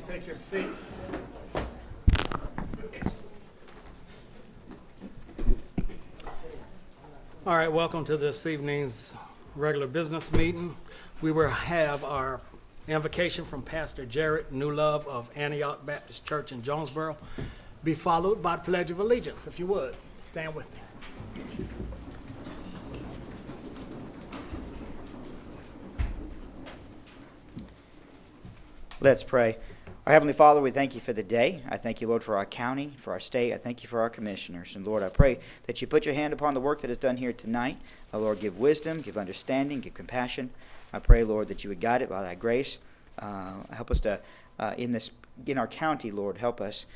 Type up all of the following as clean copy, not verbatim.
take your seats. All right, welcome to this evening's regular business meeting. We will have our invocation from Pastor Jared Newlove of Antioch Baptist Church in Jonesboro be followed by the Pledge of Allegiance. If you would, stand with me. Let's pray. Our Heavenly Father, we thank you for the day. I thank you, Lord, for our county, for our state. I thank you for our commissioners. And Lord, I pray that you put your hand upon the work that is done here tonight. Lord, give wisdom, give understanding, give compassion. I pray, Lord, that you would guide it by thy grace. Help us to, in our county, Lord, help us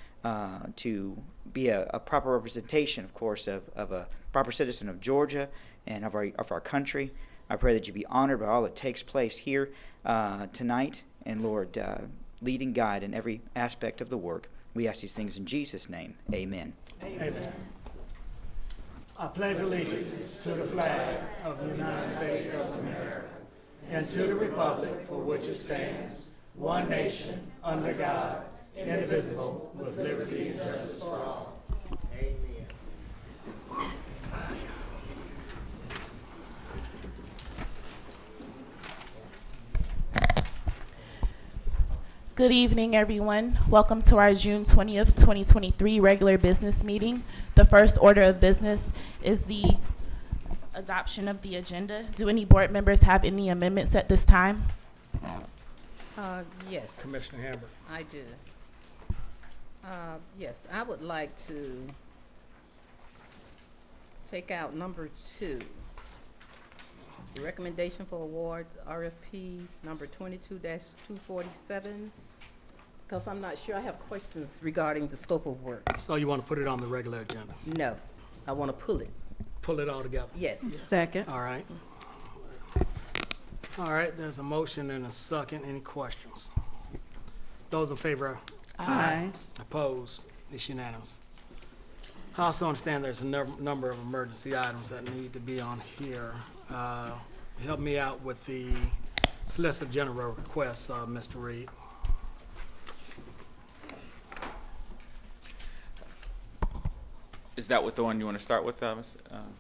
to be a proper representation, of course, of a proper citizen of Georgia and of our country. I pray that you be honored by all that takes place here tonight. And Lord, lead and guide in every aspect of the work. We ask these things in Jesus' name. Amen. Amen. I pledge allegiance to the flag of the United States of America and to the republic for which it stands, one nation, under God, indivisible, with liberty and justice for all. Amen. Good evening, everyone. Welcome to our June 20th, 2023 regular business meeting. The first order of business is the adoption of the agenda. Do any board members have any amendments at this time? Yes, Commissioner Hamburg. I do. Yes, I would like to take out number 2. The recommendation for award RFP number 22-247, because I'm not sure, I have questions regarding the scope of work. So you want to put it on the regular agenda? No, I want to pull it. Pull it all together? Yes. Second. All right. All right, there's a motion and a second. Any questions? Those in favor? Aye. Opposed? It's unanimous. I also understand there's a number of emergency items that need to be on here. Help me out with the Solicitor General requests, Mr. Reed. Is that what the one you want to start with,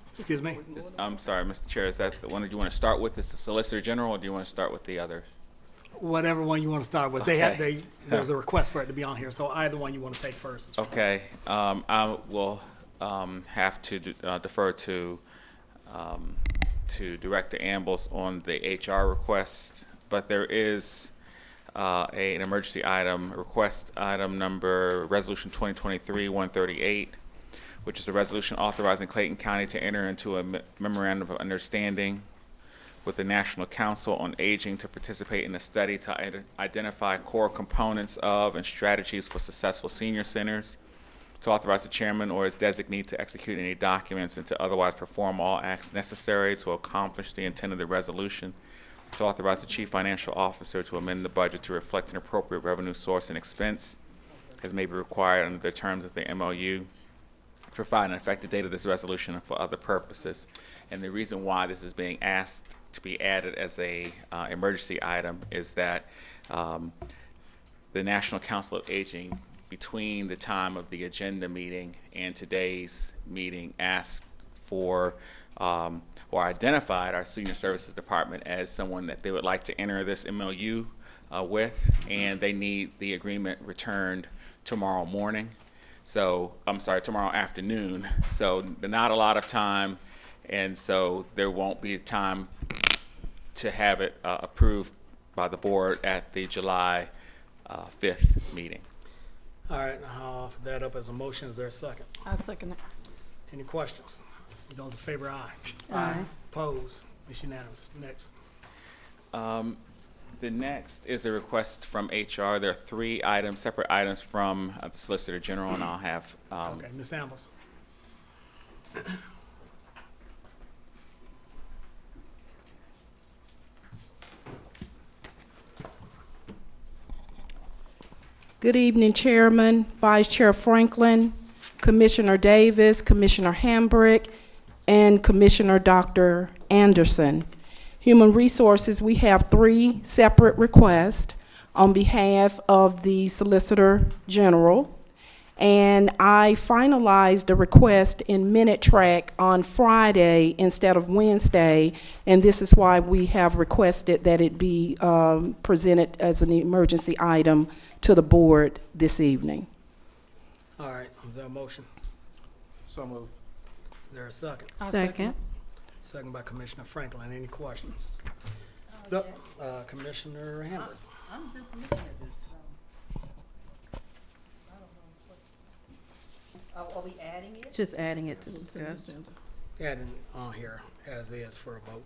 Excuse me? I'm sorry, Mr. Chair, is that the one that you want to start with, is the Solicitor General, or do you want to start with the other? Whatever one you want to start with. Okay. There's a request for it to be on here, so either one you want to take first. is fine. Okay, I will have to defer to Director Ambles on the HR request, but there is an emergency item, request item number, Resolution 2023-138, which is a resolution authorizing Clayton County to enter into a memorandum of understanding with the National Council on Aging to participate in a study to identify core components of and strategies for successful senior centers, to authorize the chairman or his designee to execute any documents and to otherwise perform all acts necessary to accomplish the intent of the resolution, to authorize the chief financial officer to amend the budget to reflect an appropriate revenue source and expense as may be required under the terms of the MOU, to provide an effective date of this resolution and for other purposes. And the reason why this is being asked to be added as a emergency item is that the National Council of Aging, between the time of the agenda meeting and today's meeting, asked for or identified our Senior Services Department as someone that they would like to enter this MOU with, and they need the agreement returned tomorrow morning. So, I'm sorry, tomorrow afternoon. So not a lot of time, and so there won't be time to have it approved by the board at the July 5th meeting. All right, I'll offer that up as a motion. Is there a second? I second it. Any questions? Those in favor, aye. Aye. Opposed? It's unanimous. Next. The next is a request from HR. There are 3 items, separate items from the Solicitor General, and I'll have Okay, Ms. Ambles. Good evening, Chairman, Vice Chair Franklin, Commissioner Davis, Commissioner Hambrick, and Commissioner Dr. Anderson. Human Resources, we have 3 separate requests. on behalf of the Solicitor General. And I finalized the request in Minute Track on Friday instead of Wednesday, and this is why we have requested that it be presented as an emergency item to the board this evening. All right, is there a motion? So moved. Is there a second? Second. Second by Commissioner Franklin. Any questions? So, Commissioner Hamburg. I'm just looking at this. Are we adding it? Just adding it to discuss. Adding on here as is for a vote.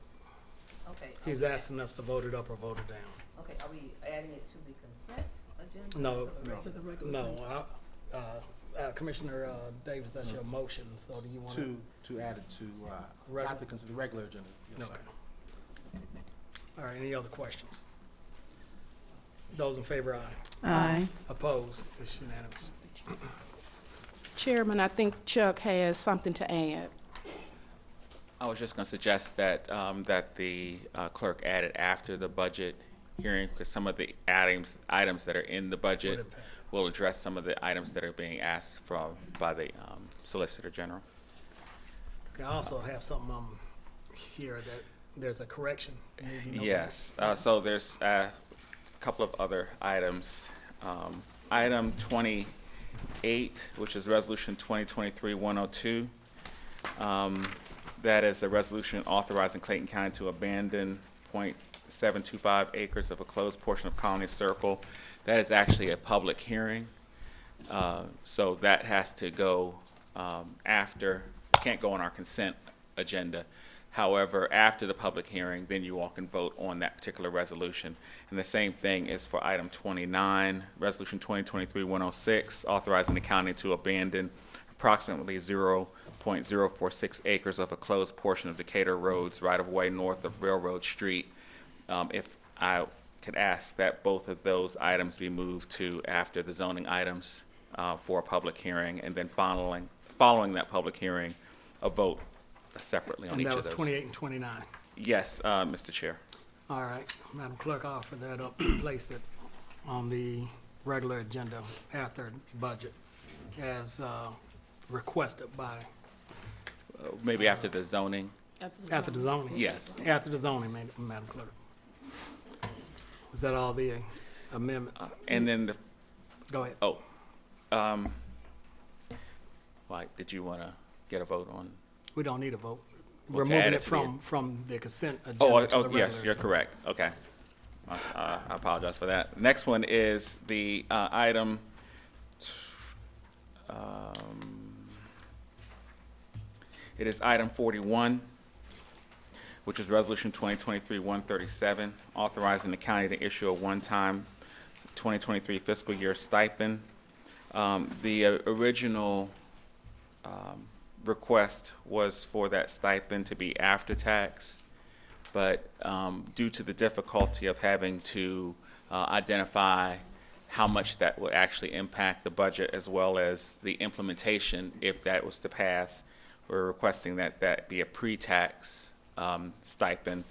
Okay. He's asking us to vote it up or vote it down. Okay, are we adding it to the consent agenda? No, To the regular. no. Commissioner Davis, that's your motion, so do you want To add it to, Regular. not to consider the regular agenda. Yes, sir. Okay. All right, any other questions? Those in favor, aye. Aye. Opposed? It's unanimous. Chairman, I think Chuck has something to add. I was just going to suggest that, that the clerk add it after the budget hearing, because some of the items that are in the budget impact. will address some of the items that are being asked from, by the Solicitor General. Okay, I also have something here that there's a correction. Maybe you know Yes, so there's a couple of other items. Item 28, which is Resolution 2023-102. That is a resolution authorizing Clayton County to abandon .725 acres of a closed portion of Colony Circle. That is actually a public hearing, so that has to go after, can't go on our consent agenda. However, after the public hearing, then you all can vote on that particular resolution. And the same thing is for item 29, Resolution 2023-106, authorizing the county to abandon approximately 0.046 acres of a closed portion of Decatur Road's right-of-way north of Railroad Street. If I could ask that both of those items be moved to after the zoning items for a public hearing, and then following that public hearing, a vote separately on And each that of was those. 28 and 29. Yes, Mr. Chair. All right, Madam Clerk, I'll offer that up and place it on the regular agenda after budget as requested by, Maybe after the zoning. after the zoning. Yes. After the zoning, Madam Clerk. Is that all the amendments? And then the, Go ahead. did you want to get a vote on? We don't need a vote. Well, We're to moving add it it to the- from the consent agenda Oh, to the regular. yes, you're correct. Okay. I apologize for that. Next one is the item, it is item 41, which is Resolution 2023-137, authorizing the county to issue a one-time 2023 fiscal year stipend. The original request was for that stipend to be after tax, but due to the difficulty of having to identify how much that would actually impact the budget as well as the implementation, if that was to pass, we're requesting that that be a pre-tax stipend,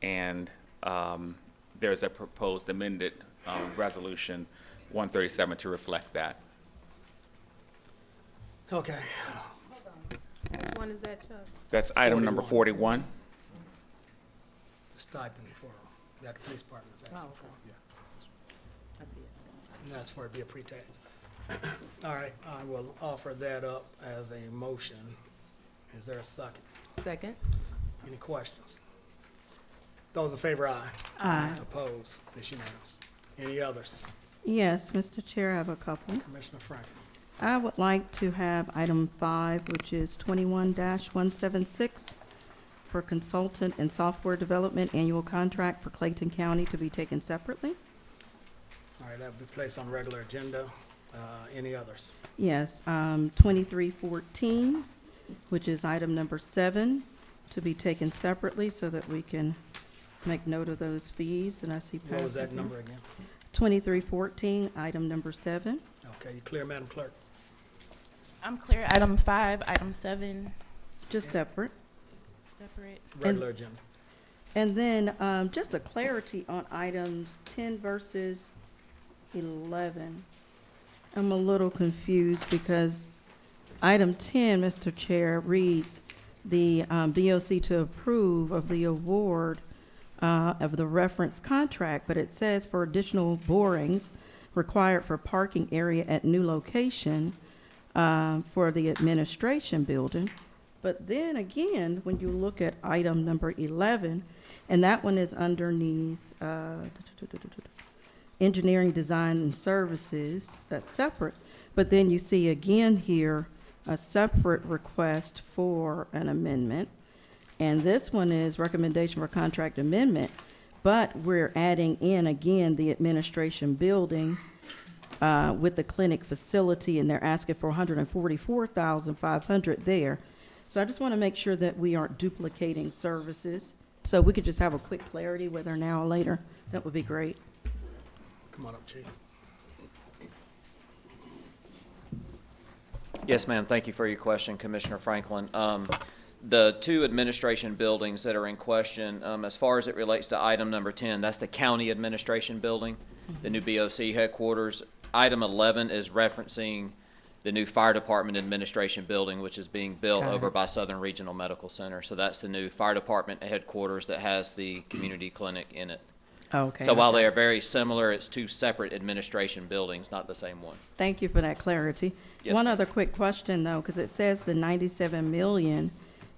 and there's a proposed amended resolution 137 to reflect that. Okay. Which one is that, Chuck? That's item number 41. Stipend for, that the police department is asking for. I see it. And that's for it to be a pre-tax. All right, I will offer that up as a motion. Is there a second? Second. Any questions? Those in favor, aye. Aye. Opposed? It's unanimous. Any others? Yes, Mr. Chair, I have a couple. Commissioner Franklin. I would like to have item 5, which is 21-176, for consultant and software development annual contract for Clayton County to be taken separately. All right, that will be placed on the regular agenda. Any others? Yes, 2314, which is item number 7, to be taken separately so that we can make note of those fees, and I see What was that passage. number again? 2314, item number 7. Okay, you clear, Madam Clerk? I'm clear. Item 5, item 7, Just separate. separate. Regular agenda. And then just a clarity on items 10 versus 11. I'm a little confused because item 10, Mr. Chair, reads the BOC to approve of the award of the reference contract, but it says for additional borings required for parking area at new location for the administration building. But then again, when you look at item number 11, and that one is underneath engineering, design, and services, that's separate. But then you see again here a separate request for an amendment. And this one is recommendation for contract amendment, but we're adding in again the administration building with the clinic facility, and they're asking for $144,500 there. So I just want to make sure that we aren't duplicating services. So we could just have a quick clarity, whether now or later. That would be great. Come on up, Chief. Yes, ma'am. Thank you for your question, Commissioner Franklin. The two administration buildings that are in question, as far as it relates to item number 10, that's the county administration building, the new BOC headquarters. Item 11 is referencing the new fire department administration building, which is being built over by Southern Regional Medical Center. So that's the new fire department headquarters that has the community clinic in it. Okay. So while they are very similar, it's two separate administration buildings, not the same one. Thank you for that clarity. Yes, One ma'am. other quick question, though, because it says the 97 million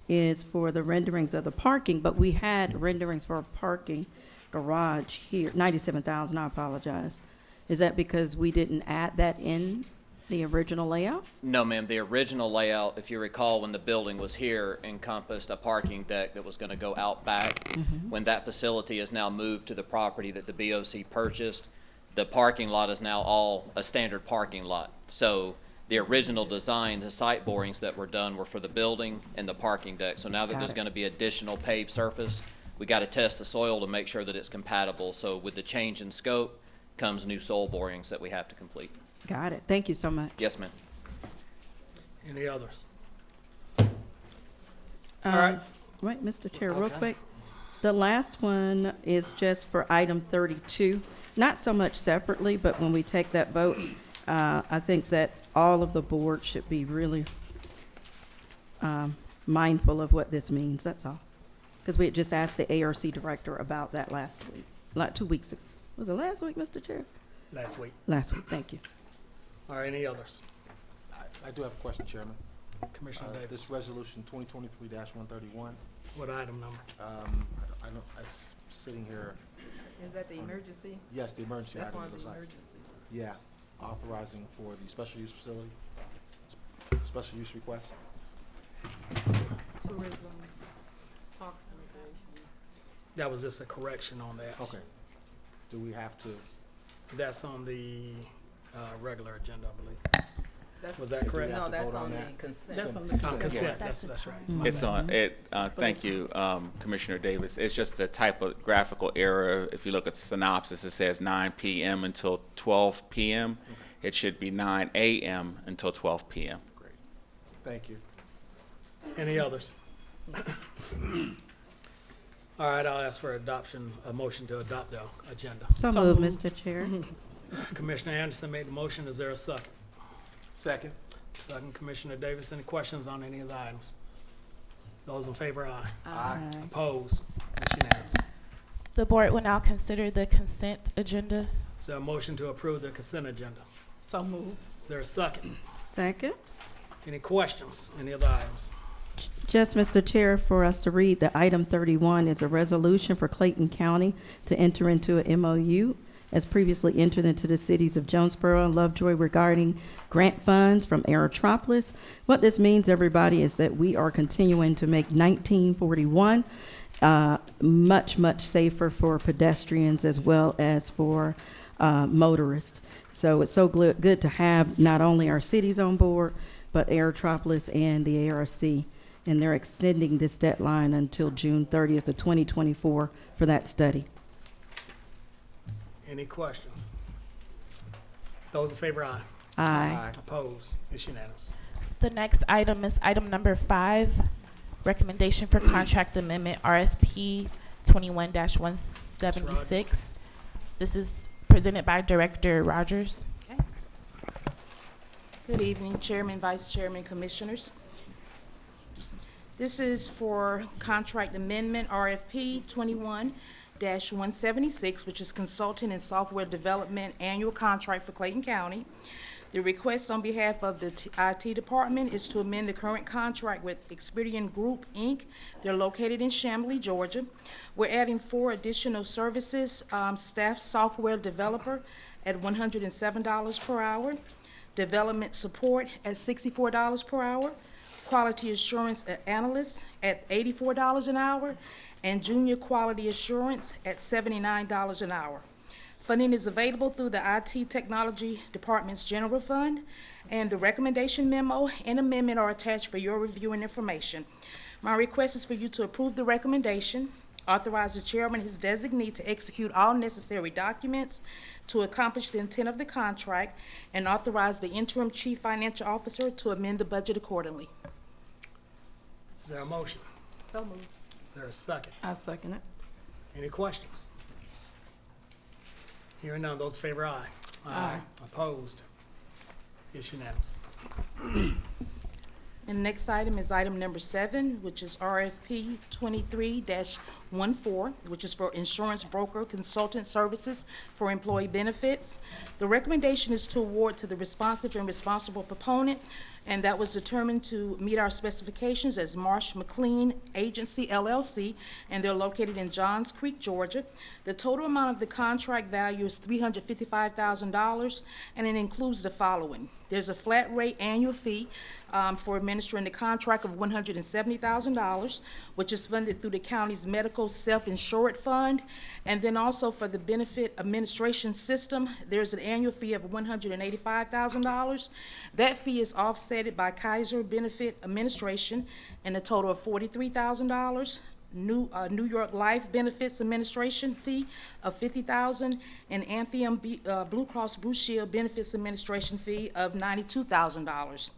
is for the renderings of the parking, but we had renderings for a parking garage here, 97,000, I apologize. Is that because we didn't add that in the original layout? No, ma'am. The original layout, if you recall, when the building was here, encompassed a parking deck that was going to go out back. When that facility is now moved to the property that the BOC purchased, the parking lot is now all a standard parking lot. So the original design, the site borings that were done were for the building and the parking deck. So now that there's going to be additional paved surface, we got to test the soil to make sure that it's compatible. So with the change in scope comes new soil borings that we have to complete. Got it. Thank you so much. Yes, ma'am. Any others? All right. Wait, Mr. Chair, real Okay. quick. The last one is just for item 32. Not so much separately, but when we take that vote, I think that all of the board should be really mindful of what this means, that's all. Because we had just asked the ARC director about that last week, like 2 weeks ago. Was it last week, Mr. Chair? Last week. Last week, thank you. All right, any others? I do have a question, Chairman. Commissioner Davis, This resolution 2023-131, what item number? I know, it's sitting here, Is that the emergency? yes, the emergency That's item. one of looks the like. emergency. Yeah, authorizing for the special use facility, special use request. Tourism, parks and recreation. That was just a correction on that. Okay. Do we have to, That's on the regular agenda, I believe. That's- Was that correct? No, have to that's vote on on the that? consent. That's on the Consent, That's that's right. It's on, thank you, Commissioner Davis. It's just a typographical error. If you look at the synopsis, it says 9 p.m. until 12 p.m. It should be 9 a.m. until 12 p.m. great, thank you. Any others? All right, I'll ask for adoption, a motion to adopt the agenda. So moved, Mr. Chair. Commissioner Anderson made the motion. Is there a second? Second. Second, Commissioner Davis. Any questions on any of the items? Those in favor, aye. Aye. Opposed? It's unanimous. The board will now consider the consent agenda. Is there a motion to approve the consent agenda? So moved. Is there a second? Second. Any questions? Any of the items? Just, Mr. Chair, for us to read, the item 31 is a resolution for Clayton County to enter into a MOU as previously entered into the cities of Jonesboro and Lovejoy regarding grant funds from Aerotropolis. What this means, everybody, is that we are continuing to make 1941 much, much safer for pedestrians as well as for motorists. So it's so good to have not only our cities on board, but Aerotropolis and the ARC. And they're extending this deadline until June 30th of 2024 for that study. Any questions? Those in favor, aye. Aye. Opposed? It's unanimous. The next item is item number 5, recommendation for contract amendment RFP 21-176. This is presented by Director Rogers. Okay. Good evening, Chairman, Vice Chairman, Commissioners. This is for contract amendment RFP 21-176, which is consulting and software development annual contract for Clayton County. The request on behalf of the IT department is to amend the current contract with Experian Group, Inc. They're located in Chamblee, Georgia. We're adding 4 additional services, staff software developer at $107 per hour, development support at $64 per hour, quality assurance analyst at $84 an hour, and junior quality assurance at $79 an hour. Funding is available through the IT Technology Department's General Fund, and the recommendation memo and amendment are attached for your review and information. My request is for you to approve the recommendation, authorize the chairman and his designee to execute all necessary documents to accomplish the intent of the contract, and authorize the interim chief financial officer to amend the budget accordingly. Is there a motion? So moved. Is there a second? I second it. Any questions? Hearing none, those in favor, aye. Aye. Opposed? It's unanimous. And the next item is item number 7, which is RFP 23-14, which is for insurance broker consultant services for employee benefits. The recommendation is to award to the responsive and responsible proponent, and that was determined to meet our specifications as Marsh McLean Agency LLC, and they're located in Johns Creek, Georgia. The total amount of the contract value is $355,000, and it includes the following. There's a flat rate annual fee for administering the contract of $170,000, which is funded through the county's medical self-insured fund. And then also for the benefit administration system, there's an annual fee of $185,000. That fee is offset by Kaiser Benefit Administration in a total of $43,000. New York Life Benefits Administration fee of $50,000, and Anthem Blue Cross Blue Shield Benefits Administration fee of $92,000.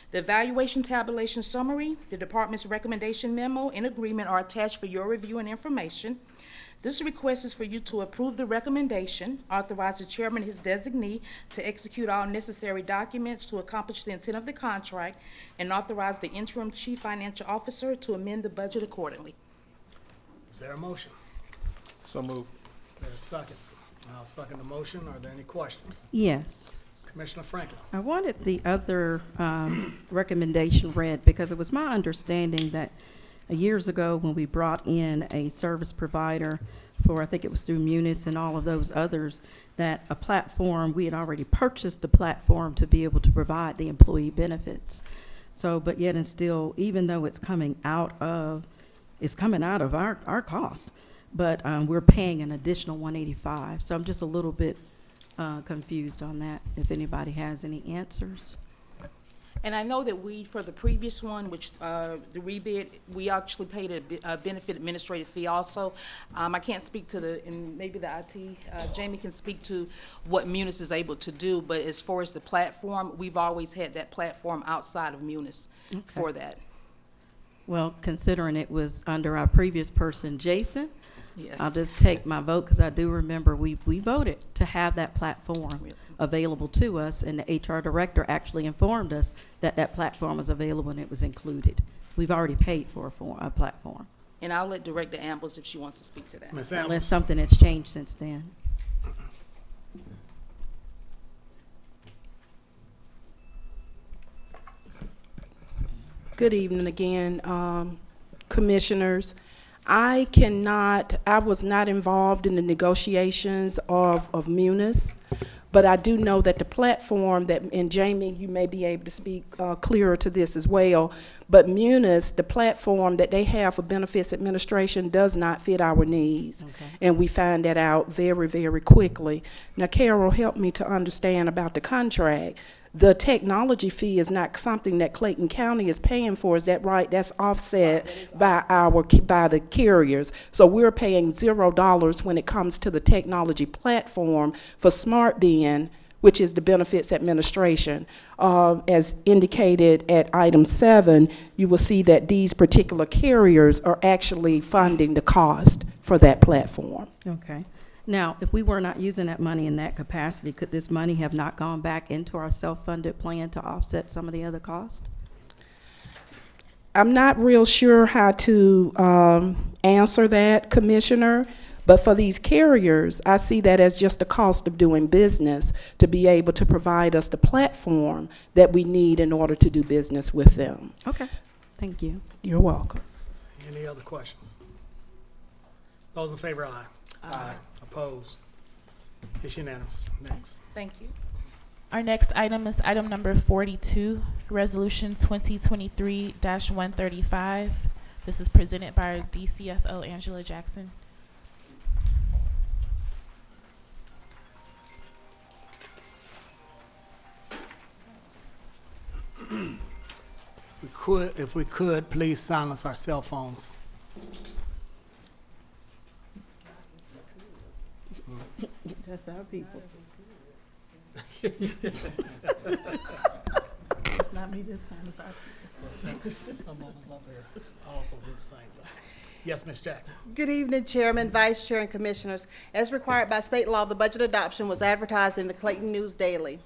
The evaluation tabulation summary, the department's recommendation memo, and agreement are attached for your review and information. This request is for you to approve the recommendation, authorize the chairman and his designee to execute all necessary documents to accomplish the intent of the contract, and authorize the interim chief financial officer to amend the budget accordingly. Is there a motion? So move. Is there a second? I'll second the motion. Are there any questions? Yes. Commissioner Franklin. I wanted the other recommendation read because it was my understanding that years ago when we brought in a service provider for, I think it was through Munis and all of those others, that a platform, we had already purchased the platform to be able to provide the employee benefits. So, but yet and still, even though it's coming out of our cost, but we're paying an additional $185. So I'm just a little bit confused on that, if anybody has any answers. And I know that for the previous one, which the rebid, we actually paid a benefit administrative fee also. I can't speak to and maybe the IT, Jamie can speak to what Munis is able to do, but as far as the platform, we've always had that platform outside of Munis for that. Well, considering it was under our previous person, Jason, Yes. I'll just take my vote because I do remember we voted to have that platform available to us, and the HR director actually informed us that that platform was available and it was included. We've already paid for a platform. And I'll let Director Ambles if she wants to speak to that. Ms. Unless Ambles. something has changed since then. Good evening again, commissioners. I was not involved in the negotiations of Munis, but I do know that the platform and Jamie, you may be able to speak clearer to this as well, but Munis, the platform that they have for benefits administration does not fit our needs. Okay. And we find that out very, very quickly. Now, Carol, help me to understand about the contract. The technology fee is not something that Clayton County is paying for, is that right? That's offset by the carriers. So we're paying $0 when it comes to the technology platform for SmartBin, which is the benefits administration. As indicated at item 7, you will see that these particular carriers are actually funding the cost for that platform. Okay. Now, if we were not using that money in that capacity, could this money have not gone back into our self-funded plan to offset some of the other costs? I'm not real sure how to answer that, Commissioner, but for these carriers, I see that as just the cost of doing business to be able to provide us the platform that we need in order to do business with them. Okay, thank you. You're welcome. Any other questions? Those in favor, aye. Aye. Opposed? It's unanimous. Next. Thank you. Our next item is item number 42, Resolution 2023-135. This is presented by our DCFO, Angela Jackson. If we could, please silence our cell phones. That's our people. It's not me this time, it's our people. Some of us up here also do the same thing. Yes, Ms. Jackson. Good evening, Chairman, Vice Chair, and Commissioners. As required by state law, the budget adoption was advertised in the Clayton News Daily.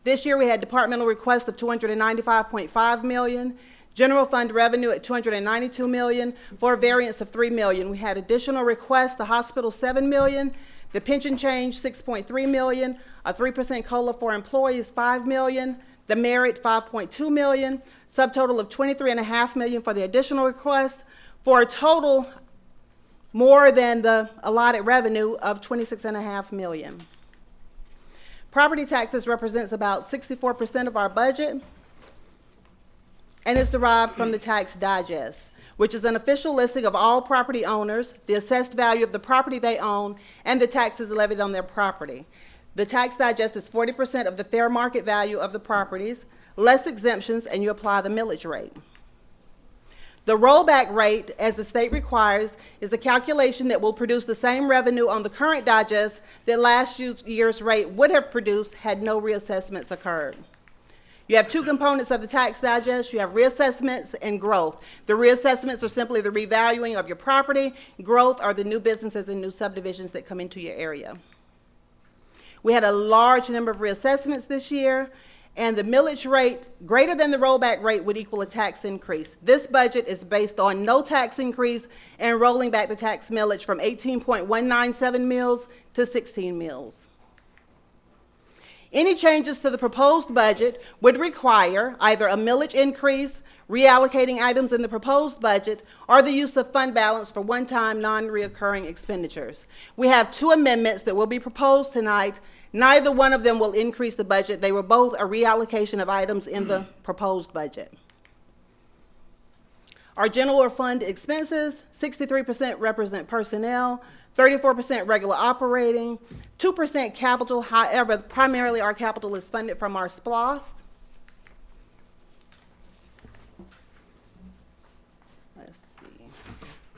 This year, we had departmental requests of $295.5 million, general fund revenue at $292 million, for a variance of $3 million. We had additional requests, the hospital $7 million, the pension change $6.3 million, a 3% COLA for employees $5 million, the merit $5.2 million, subtotal of $23.5 million for the additional requests, for a total more than the allotted revenue of $26.5 million. Property taxes represents about 64% of our budget and is derived from the tax digest, which is an official listing of all property owners, the assessed value of the property they own, and the taxes levied on their property. The tax digest is 40% of the fair market value of the properties, less exemptions, and you apply the millage rate. The rollback rate, as the state requires, is a calculation that will produce the same revenue on the current digest that last year's rate would have produced had no reassessments occurred. You have two components of the tax digest. You have reassessments and growth. The reassessments are simply the revaluing of your property. Growth are the new businesses and new subdivisions that come into your area. We had a large number of reassessments this year, and the millage rate greater than the rollback rate would equal a tax increase. This budget is based on no tax increase and rolling back the tax millage from 18.197 mills to 16 mills. Any changes to the proposed budget would require either a millage increase, reallocating items in the proposed budget, or the use of fund balance for one-time non-reoccurring expenditures. We have two amendments that will be proposed tonight. Neither one of them will increase the budget. They were both a reallocation of items in the proposed budget. Our general fund expenses, 63% represent personnel, 34% regular operating, 2% capital. However, primarily our capital is funded from our SPLOST. Let's see.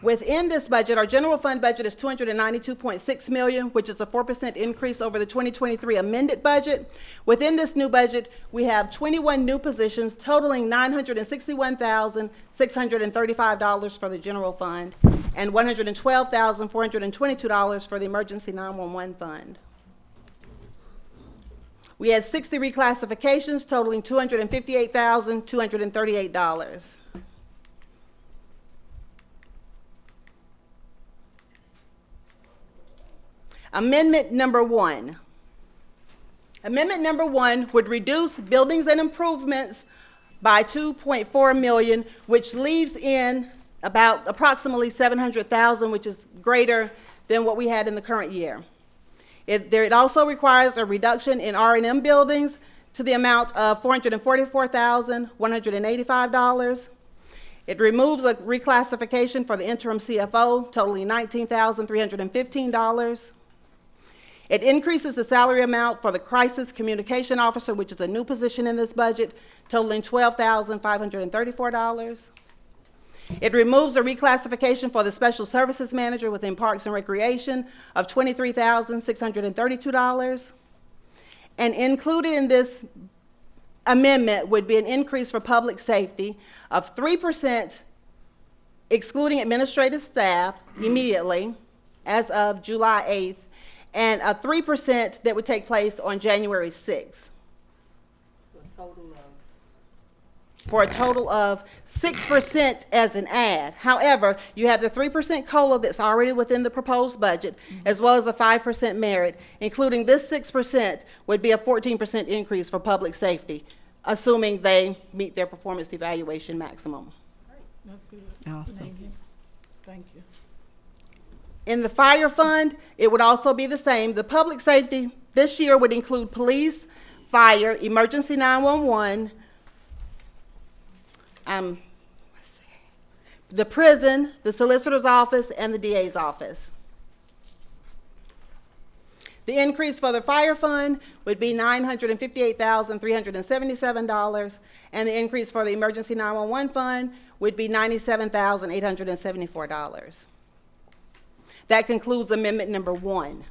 Within this budget, our general fund budget is $292.6 million, which is a 4% increase over the 2023 amended budget. Within this new budget, we have 21 new positions totaling $961,635 for the general fund and $112,422 for the emergency 911 fund. We had 60 reclassifications totaling $258,238. Amendment number one. Amendment number one would reduce buildings and improvements by $2.4 million, which leaves in about approximately $700,000, which is greater than what we had in the current year. It also requires a reduction in R&M buildings to the amount of $444,185. It removes a reclassification for the interim CFO, totaling $19,315. It increases the salary amount for the crisis communication officer, which is a new position in this budget, totaling $12,534. It removes a reclassification for the special services manager within Parks and Recreation of $23,632. And included in this amendment would be an increase for public safety of 3%, excluding administrative staff immediately, as of July 8th, and a 3% that would take place on January 6th. For a total of 6% as an add. However, you have the 3% COLA that's already within the proposed budget, as well as a 5% merit. Including this 6% would be a 14% increase for public safety, assuming they meet their performance evaluation maximum. That's good. Awesome. Thank you. In the fire fund, it would also be the same. The public safety this year would include police, fire, emergency 911, let's see, the prison, the solicitor's office, and the DA's office. The increase for the fire fund would be $958,377, and the increase for the emergency 911 fund would be $97,874. That concludes amendment number 1.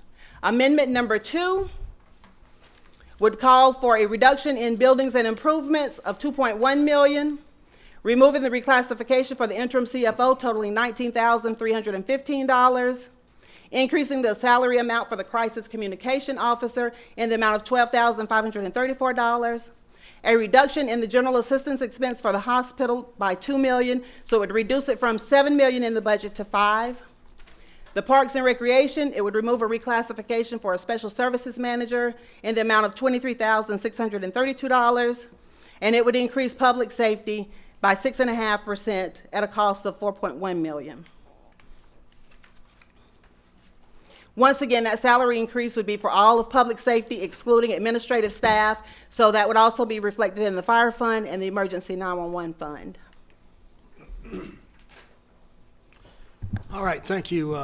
Amendment number 2 would call for a reduction in buildings and improvements of $2.1 million, removing the reclassification for the interim CFO totaling $19,315, increasing the salary amount for the crisis communication officer in the amount of $12,534, a reduction in the general assistance expense for the hospital by $2 million, so it would reduce it from $7 million in the budget to $5 million. The Parks and Recreation, it would remove a reclassification for a special services manager in the amount of $23,632, and it would increase public safety by 6.5% at a cost of $4.1 million. Once again, that salary increase would be for all of public safety, excluding administrative staff, so that would also be reflected in the fire fund and the emergency 911 fund. All right, thank you,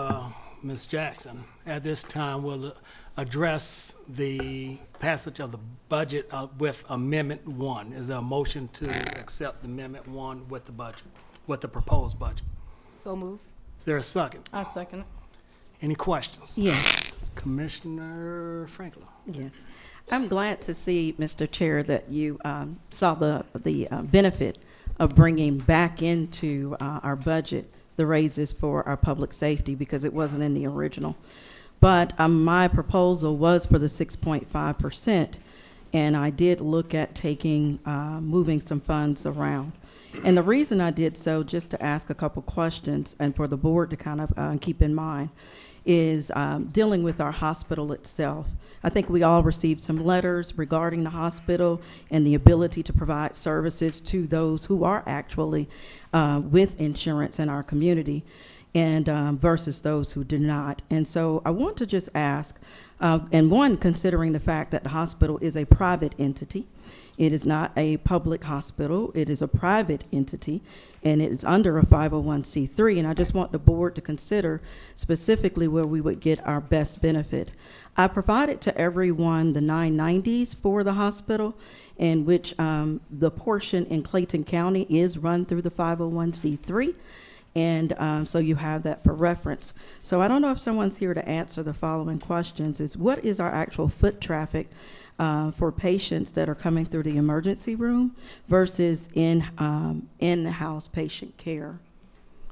Ms. Jackson. At this time, we'll address the passage of the budget with Amendment 1. Is there a motion to accept Amendment 1 with the budget, with the proposed budget? So moved. Is there a second? I second it. Any questions? Yes. Commissioner Franklin. Yes. I'm glad to see, Mr. Chair, that you saw the benefit of bringing back into our budget the raises for our public safety, because it wasn't in the original. But my proposal was for the 6.5%, and I did look at moving some funds around. And the reason I did so, just to ask a couple questions and for the board to kind of keep in mind, is dealing with our hospital itself. I think we all received some letters regarding the hospital and the ability to provide services to those who are actually with insurance in our community, and versus those who do not. And so I want to just ask, and one, considering the fact that the hospital is a private entity, it is not a public hospital, it is a private entity, and it is under a 501c3, and I just want the board to consider specifically where we would get our best benefit. I provided to everyone the 990s for the hospital, in which the portion in Clayton County is run through the 501c3, and so you have that for reference. So I don't know if someone's here to answer the following questions: is what is our actual foot traffic for patients that are coming through the emergency room versus in-house patient care?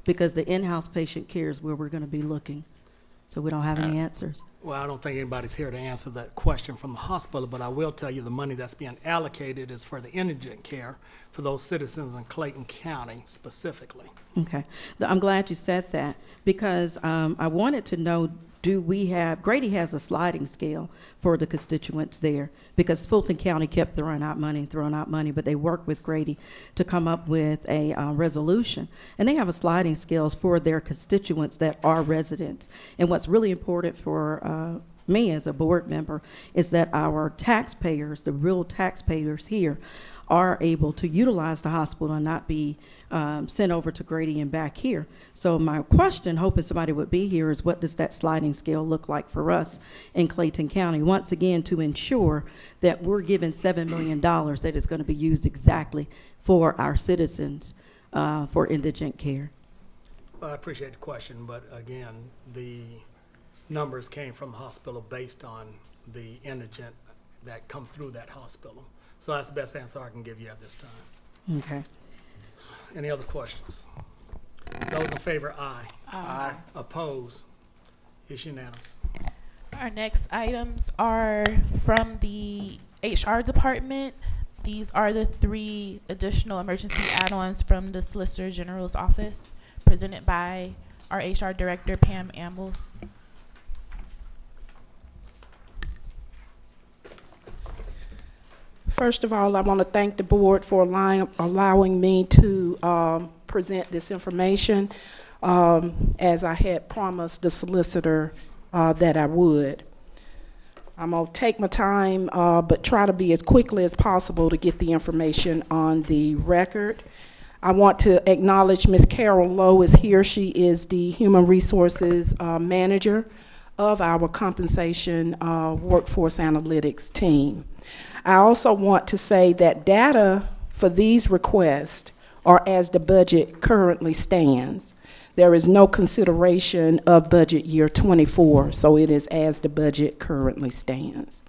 Because the in-house patient care is where we're going to be looking. So we don't have any answers. Well, I don't think anybody's here to answer that question from the hospital, but I will tell you the money that's being allocated is for the indigent care for those citizens in Clayton County specifically. Okay. I'm glad you said that, because I wanted to know, Grady has a sliding scale for the constituents there, because Fulton County kept throwing out money, but they worked with Grady to come up with a resolution. And they have a sliding scales for their constituents that are residents. And what's really important for me as a board member is that our taxpayers, the real taxpayers here, are able to utilize the hospital and not be sent over to Grady and back here. So my question, hoping somebody would be here, is what does that sliding scale look like for us in Clayton County? Once again, to ensure that we're given $7 million that is going to be used exactly for our citizens for indigent care. Well, I appreciate the question, but again, the numbers came from the hospital based on the indigent that come through that hospital. So that's the best answer I can give you at this time. Okay. Any other questions? Those in favor, aye. Aye. Oppose? It's unanimous. Our next items are from the HR department. These are the 3 additional emergency add-ons from the Solicitor General's office, presented by our HR Director, Pam Ambles. First of all, I want to thank the board for allowing me to present this information as I had promised the solicitor that I would. I'm going to take my time, but try to be as quickly as possible to get the information on the record. I want to acknowledge Ms. Carol Lowe is here. She is the Human Resources Manager of our Compensation Workforce Analytics team. I also want to say that data for these requests are as the budget currently stands. There is no consideration of budget year 24, so it is as the budget currently stands.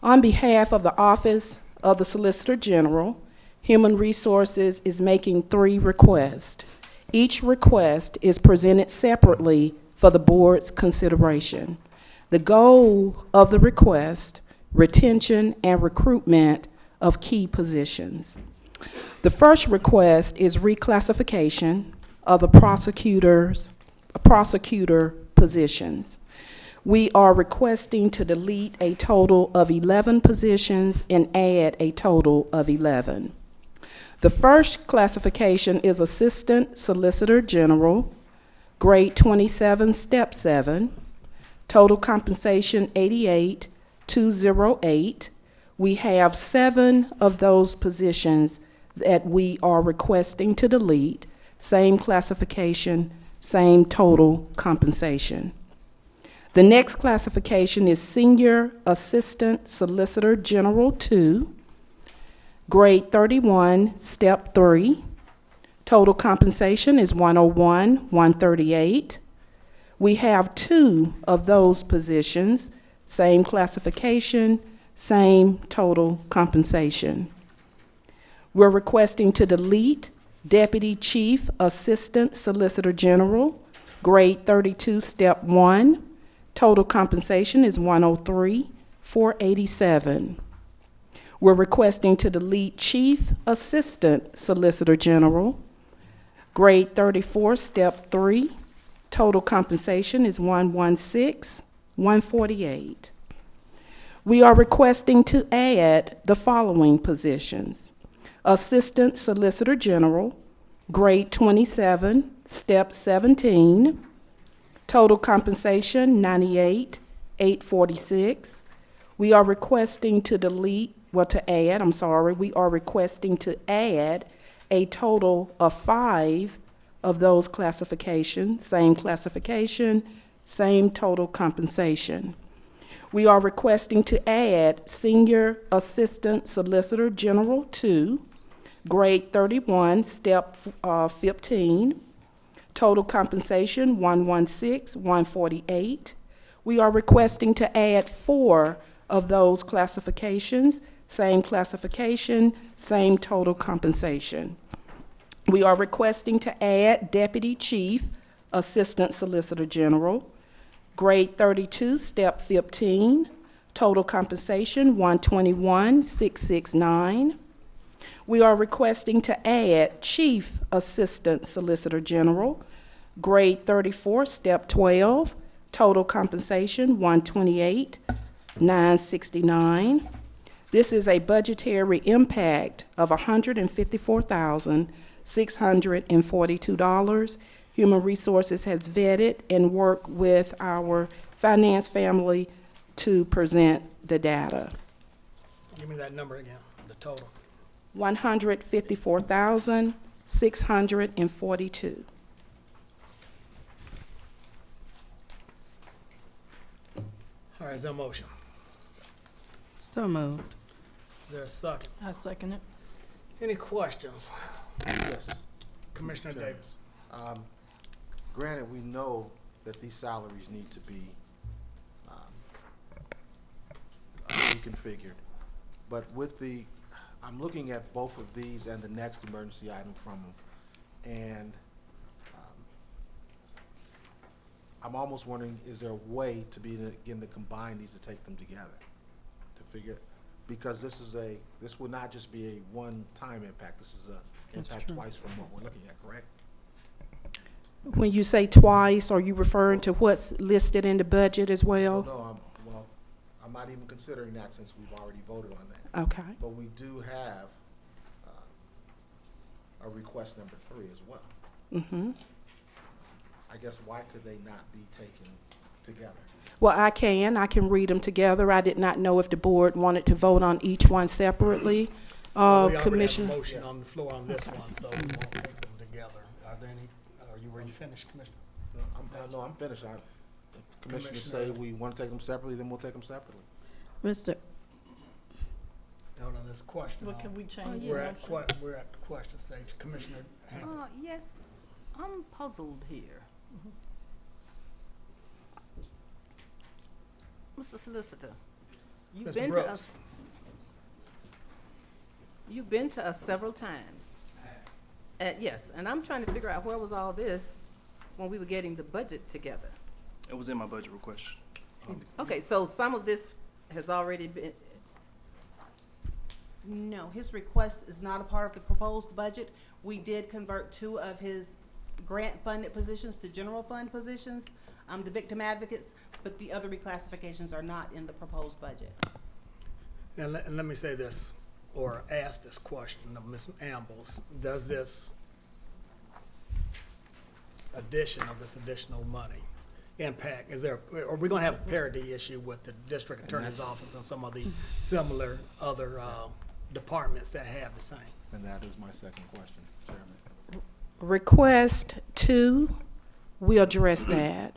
On behalf of the Office of the Solicitor General, Human Resources is making 3 requests. Each request is presented separately for the board's consideration. The goal of the request, retention and recruitment of key positions. The first request is reclassification of the prosecutor positions. We are requesting to delete a total of 11 positions and add a total of 11. The first classification is Assistant Solicitor General, grade 27, step 7, total compensation 88,208. We have 7 of those positions that we are requesting to delete, same classification, same total compensation. The next classification is Senior Assistant Solicitor General 2, grade 31, step 3. Total compensation is 101,138. We have 2 of those positions, same classification, same total compensation. We're requesting to delete Deputy Chief Assistant Solicitor General, grade 32, step 1. Total compensation is 103,487. We're requesting to delete Chief Assistant Solicitor General, grade 34, step 3. Total compensation is 116,148. We are requesting to add the following positions. Assistant Solicitor General, grade 27, step 17. Total compensation, 98,846. We are requesting to we are requesting to add a total of 5 of those classifications, same classification, same total compensation. We are requesting to add Senior Assistant Solicitor General 2, grade 31, step 15. Total compensation, 116,148. We are requesting to add 4 of those classifications, same classification, same total compensation. We are requesting to add Deputy Chief Assistant Solicitor General, grade 32, step 15. Total compensation, 121,669. We are requesting to add Chief Assistant Solicitor General, grade 34, step 12. Total compensation, 128,969. This is a budgetary impact of $154,642. Human Resources has vetted and worked with our finance family to present the data. Give me that number again, the total. 154,642. All right, is there a motion? So moved. Is there a second? I second it. Any questions? Yes. Commissioner Sure. Davis. Granted, we know that these salaries need to be reconfigured, but I'm looking at both of these and the next emergency item from them, and I'm almost wondering, is there a way to begin to combine these to take them together? To figure, because this would not just be a one-time impact, this is a impact twice from what we're looking at, correct? When you say twice, are you referring to what's listed in the budget as well? No, I'm not even considering that since we've already voted on that. Okay. But we do have a request number 3 as well. Mm-hmm. I guess why could they not be taken together? Well, I can read them together. I did not know if the board wanted to vote on each one separately. We already have a Commissioner. motion on the floor on this one, so we won't take them together. Are there any, were you finished, Commissioner? No, I'm finished. The commissioners say we want to take them separately, then we'll take them separately. Mr. Hold on, this question. Well, can we change We're the at motion? we're at the question stage. Commissioner Hamilton. Yes, I'm puzzled here. Mr. Solicitor, you've Mr. been to Brooks. us. You've been to us several times. Yes, and I'm trying to figure out where was all this when we were getting the budget together. It was in my budget request. Okay, so some of this has already been, No, his request is not a part of the proposed budget. We did convert 2 of his grant-funded positions to general fund positions, the victim advocates, but the other reclassifications are not in the proposed budget. And let me say this, or ask this question of Ms. Ambles. Does this addition of this additional money impact, are we gonna have a parity issue with the district attorney's office and some of the similar other departments that have the same? And that is my second question, Chairman. Request 2, we address that.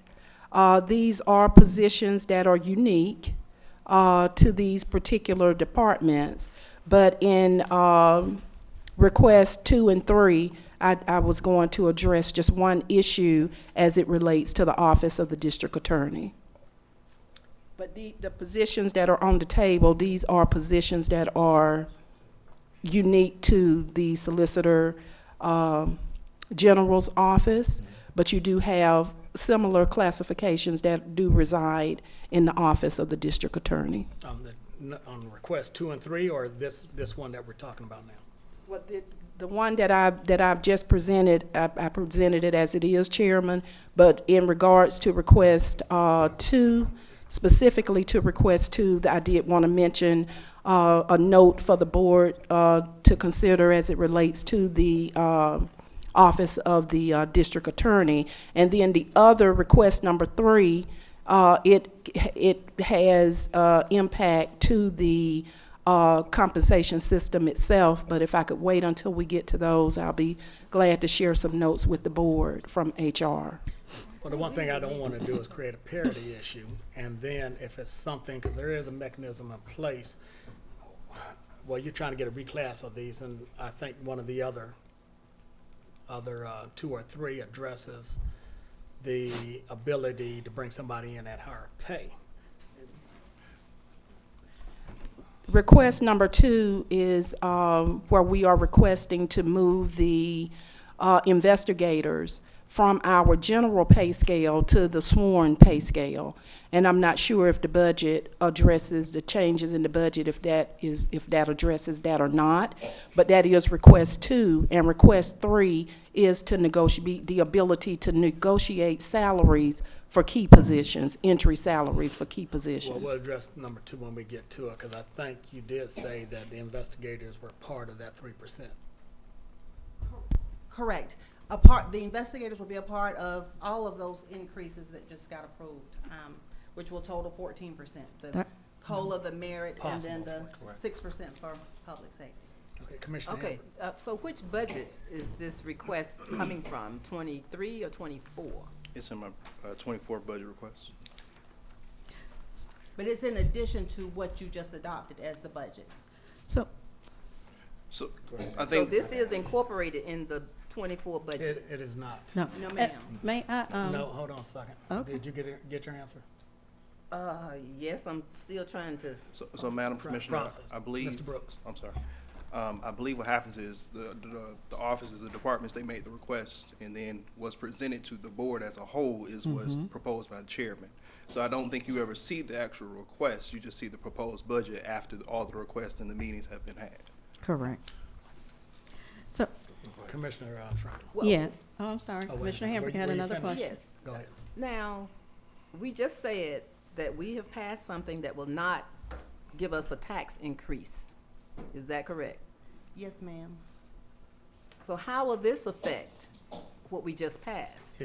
These are positions that are unique to these particular departments, but in request 2 and 3, I was going to address just one issue as it relates to the office of the district attorney. But the positions that are on the table, these are positions that are unique to the Solicitor General's office, but you do have similar classifications that do reside in the office of the district attorney. On request 2 and 3, or this one that we're talking about now? Well, the one that I've just presented, I presented it as it is, Chairman, but in regards to request 2, specifically to request 2, I did want to mention a note for the board to consider as it relates to the office of the district attorney. And then the other request number 3, it has impact to the compensation system itself, but if I could wait until we get to those, I'll be glad to share some notes with the board from HR. Well, the one thing I don't want to do is create a parity issue, and then if it's something, because there is a mechanism in place, well, you're trying to get a reclass of these, and I think one of the other 2 or 3 addresses the ability to bring somebody in at higher pay. Request number 2 is where we are requesting to move the investigators from our general pay scale to the sworn pay scale. And I'm not sure if the budget addresses the changes in the budget, if that addresses that or not. But that is request 2, and request 3 is to negotiate the ability to negotiate salaries for key positions, entry salaries for key positions. Well, we'll address number 2 when we get to it, because I think you did say that the investigators were part of that 3%. Correct. The investigators will be a part of all of those increases that just got approved, which will total 14%. The COLA, the merit, and then the 6% for public safety. Okay, Commissioner. okay, so which budget is this request coming from, 23 or 24? It's in my 24 budget request. But it's in addition to what you just adopted as the budget. So, So I So think this is incorporated in the 24 budget? It is not. no. No, ma'am. May I, No, hold on a second. Okay. Did you get your answer? Yes, I'm still trying to, so Madam Commissioner, Process. I believe. Mr. Brooks. I'm sorry. I believe what happens is the offices, the departments, they made the request, and then what's presented to the board as a whole is what's proposed by the chairman. So I don't think you ever see the actual request. You just see the proposed budget after all the requests and the meetings have been had. Correct. So, Commissioner Franklin. yes. Oh, I'm sorry. Oh, wait a Commissioner minute. Hambrick Were had you another finished? question. Yes. Go ahead. Now, we just said that we have passed something that will not give us a tax increase. Is that correct? Yes, ma'am. So how will this affect what we just passed?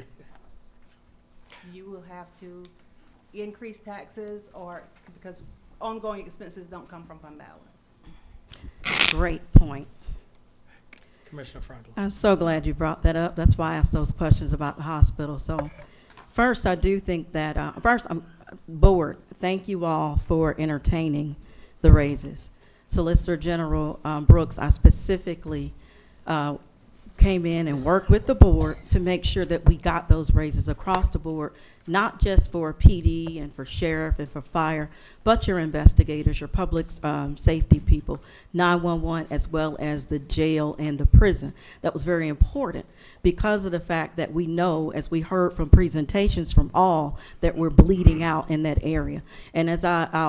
You will have to increase taxes or, because ongoing expenses don't come from fund balance. Great point. Commissioner Franklin. I'm so glad you brought that up. That's why I asked those questions about the hospital. So first, I do think that, board, thank you all for entertaining the raises. Solicitor General Brooks, I specifically came in and worked with the board to make sure that we got those raises across the board, not just for PD and for sheriff and for fire, but your investigators, your public safety people, 911, as well as the jail and the prison. That was very important because of the fact that we know, as we heard from presentations from all, that we're bleeding out in that area. And as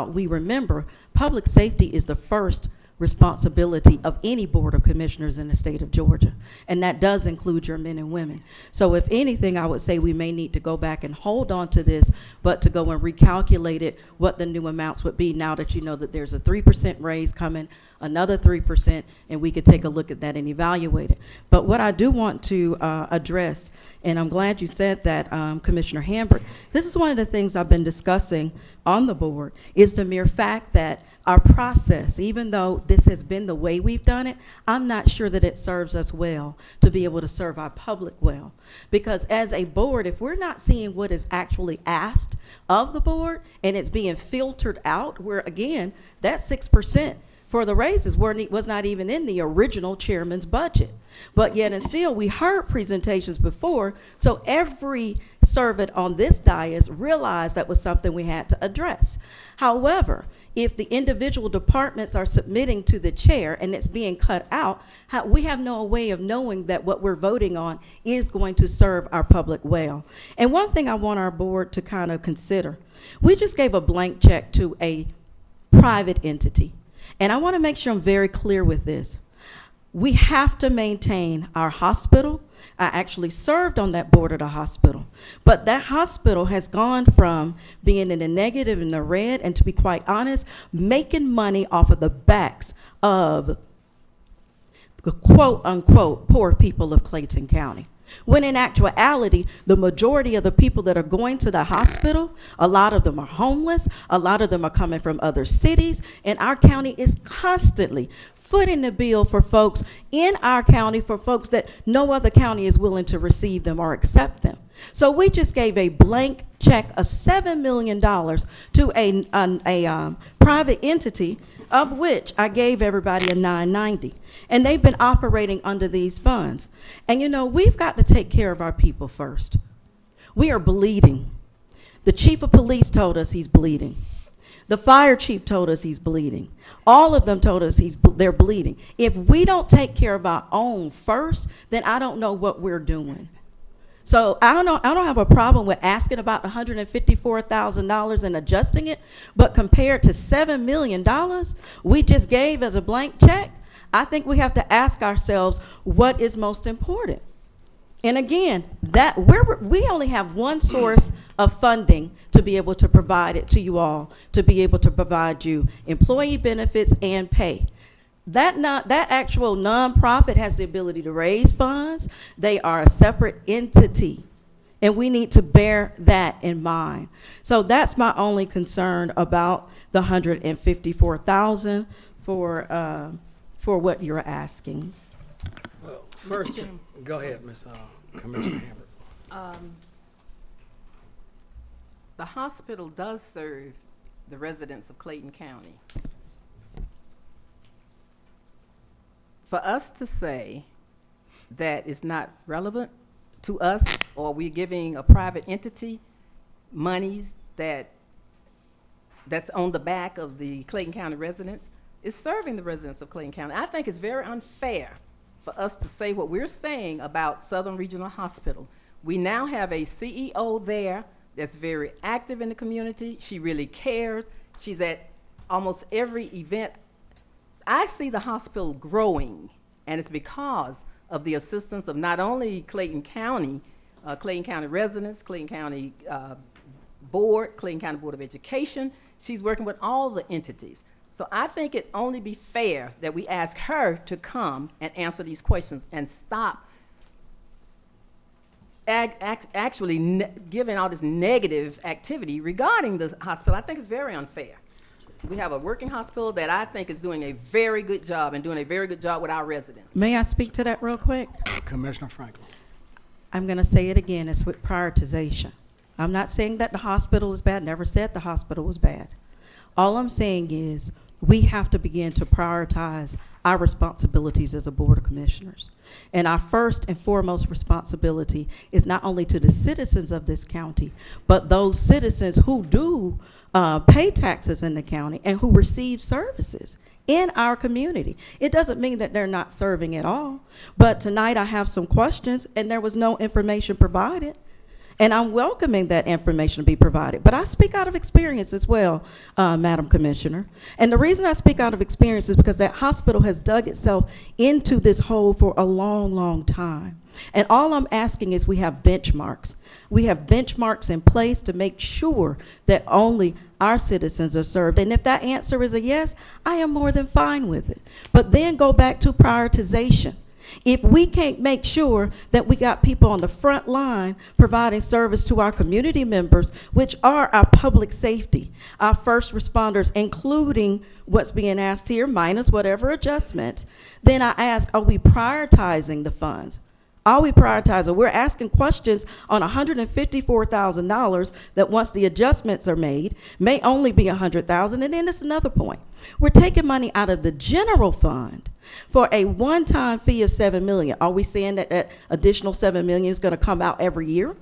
we remember, public safety is the first responsibility of any board of commissioners in the state of Georgia, and that does include your men and women. So if anything, I would say we may need to go back and hold on to this, but to go and recalculate it, what the new amounts would be now that you know that there's a 3% raise coming, another 3%, and we could take a look at that and evaluate it. But what I do want to address, and I'm glad you said that, Commissioner Hambrick, this is one of the things I've been discussing on the board, is the mere fact that our process, even though this has been the way we've done it, I'm not sure that it serves us well to be able to serve our public well. Because as a board, if we're not seeing what is actually asked of the board and it's being filtered out, where again, that 6% for the raises was not even in the original chairman's budget. But yet and still, we heard presentations before, so every servant on this dais realized that was something we had to address. However, if the individual departments are submitting to the chair and it's being cut out, we have no way of knowing that what we're voting on is going to serve our public well. And one thing I want our board to kind of consider, we just gave a blank check to a private entity. And I want to make sure I'm very clear with this. We have to maintain our hospital. I actually served on that board of the hospital. But that hospital has gone from being in the negative and the red, and to be quite honest, making money off of the backs of the quote unquote poor people of Clayton County. When in actuality, the majority of the people that are going to the hospital, a lot of them are homeless, a lot of them are coming from other cities, and our county is constantly footing the bill for folks in our county, for folks that no other county is willing to receive them or accept them. So we just gave a blank check of $7 million to a private entity, of which I gave everybody a 990. And they've been operating under these funds. And you know, we've got to take care of our people first. We are bleeding. The chief of police told us he's bleeding. The fire chief told us he's bleeding. All of them told us they're bleeding. If we don't take care of our own first, then I don't know what we're doing. So I don't have a problem with asking about $154,000 and adjusting it, but compared to $7 million we just gave as a blank check, I think we have to ask ourselves what is most important. And again, we only have one source of funding to be able to provide it to you all, to be able to provide you employee benefits and pay. That actual nonprofit has the ability to raise funds. They are a separate entity, and we need to bear that in mind. So that's my only concern about the $154,000 for what you're asking. Well, first, go ahead, Ms. Commissioner Hambrick. The hospital does serve the residents of Clayton County. For us to say that it's not relevant to us, or we're giving a private entity monies that's on the back of the Clayton County residents, is serving the residents of Clayton County. I think it's very unfair for us to say what we're saying about Southern Regional Hospital. We now have a CEO there that's very active in the community. She really cares. She's at almost every event. I see the hospital growing, and it's because of the assistance of not only Clayton County residents, Clayton County Board, Clayton County Board of Education. She's working with all the entities. So I think it only be fair that we ask her to come and answer these questions and stop actually giving all this negative activity regarding the hospital. I think it's very unfair. We have a working hospital that I think is doing a very good job and doing a very good job with our residents. May I speak to that real quick? Commissioner Franklin. I'm going to say it again. It's with prioritization. I'm not saying that the hospital is bad. Never said the hospital was bad. All I'm saying is we have to begin to prioritize our responsibilities as a Board of Commissioners. And our first and foremost responsibility is not only to the citizens of this county, but those citizens who do pay taxes in the county and who receive services in our community. It doesn't mean that they're not serving at all, but tonight I have some questions and there was no information provided. And I'm welcoming that information to be provided. But I speak out of experience as well, Madam Commissioner. And the reason I speak out of experience is because that hospital has dug itself into this hole for a long, long time. And all I'm asking is we have benchmarks. We have benchmarks in place to make sure that only our citizens are served. And if that answer is a yes, I am more than fine with it. But then go back to prioritization. If we can't make sure that we got people on the front line providing service to our community members, which are our public safety, our first responders, including what's being asked here, minus whatever adjustments, then I ask, are we prioritizing the funds? Are we prioritizing? We're asking questions on $154,000 that once the adjustments are made, may only be $100,000, and then it's another point. We're taking money out of the general fund for a one-time fee of $7 million. Are we saying that that additional $7 million is going to come out every year?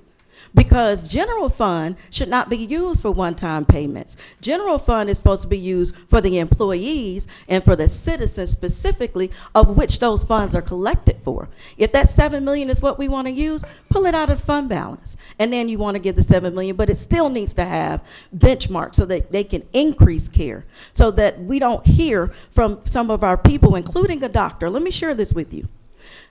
Because general fund should not be used for one-time payments. General fund is supposed to be used for the employees and for the citizens specifically, of which those funds are collected for. If that $7 million is what we want to use, pull it out of the fund balance. And then you want to give the $7 million, but it still needs to have benchmarks so that they can increase care, so that we don't hear from some of our people, including a doctor. Let me share this with you.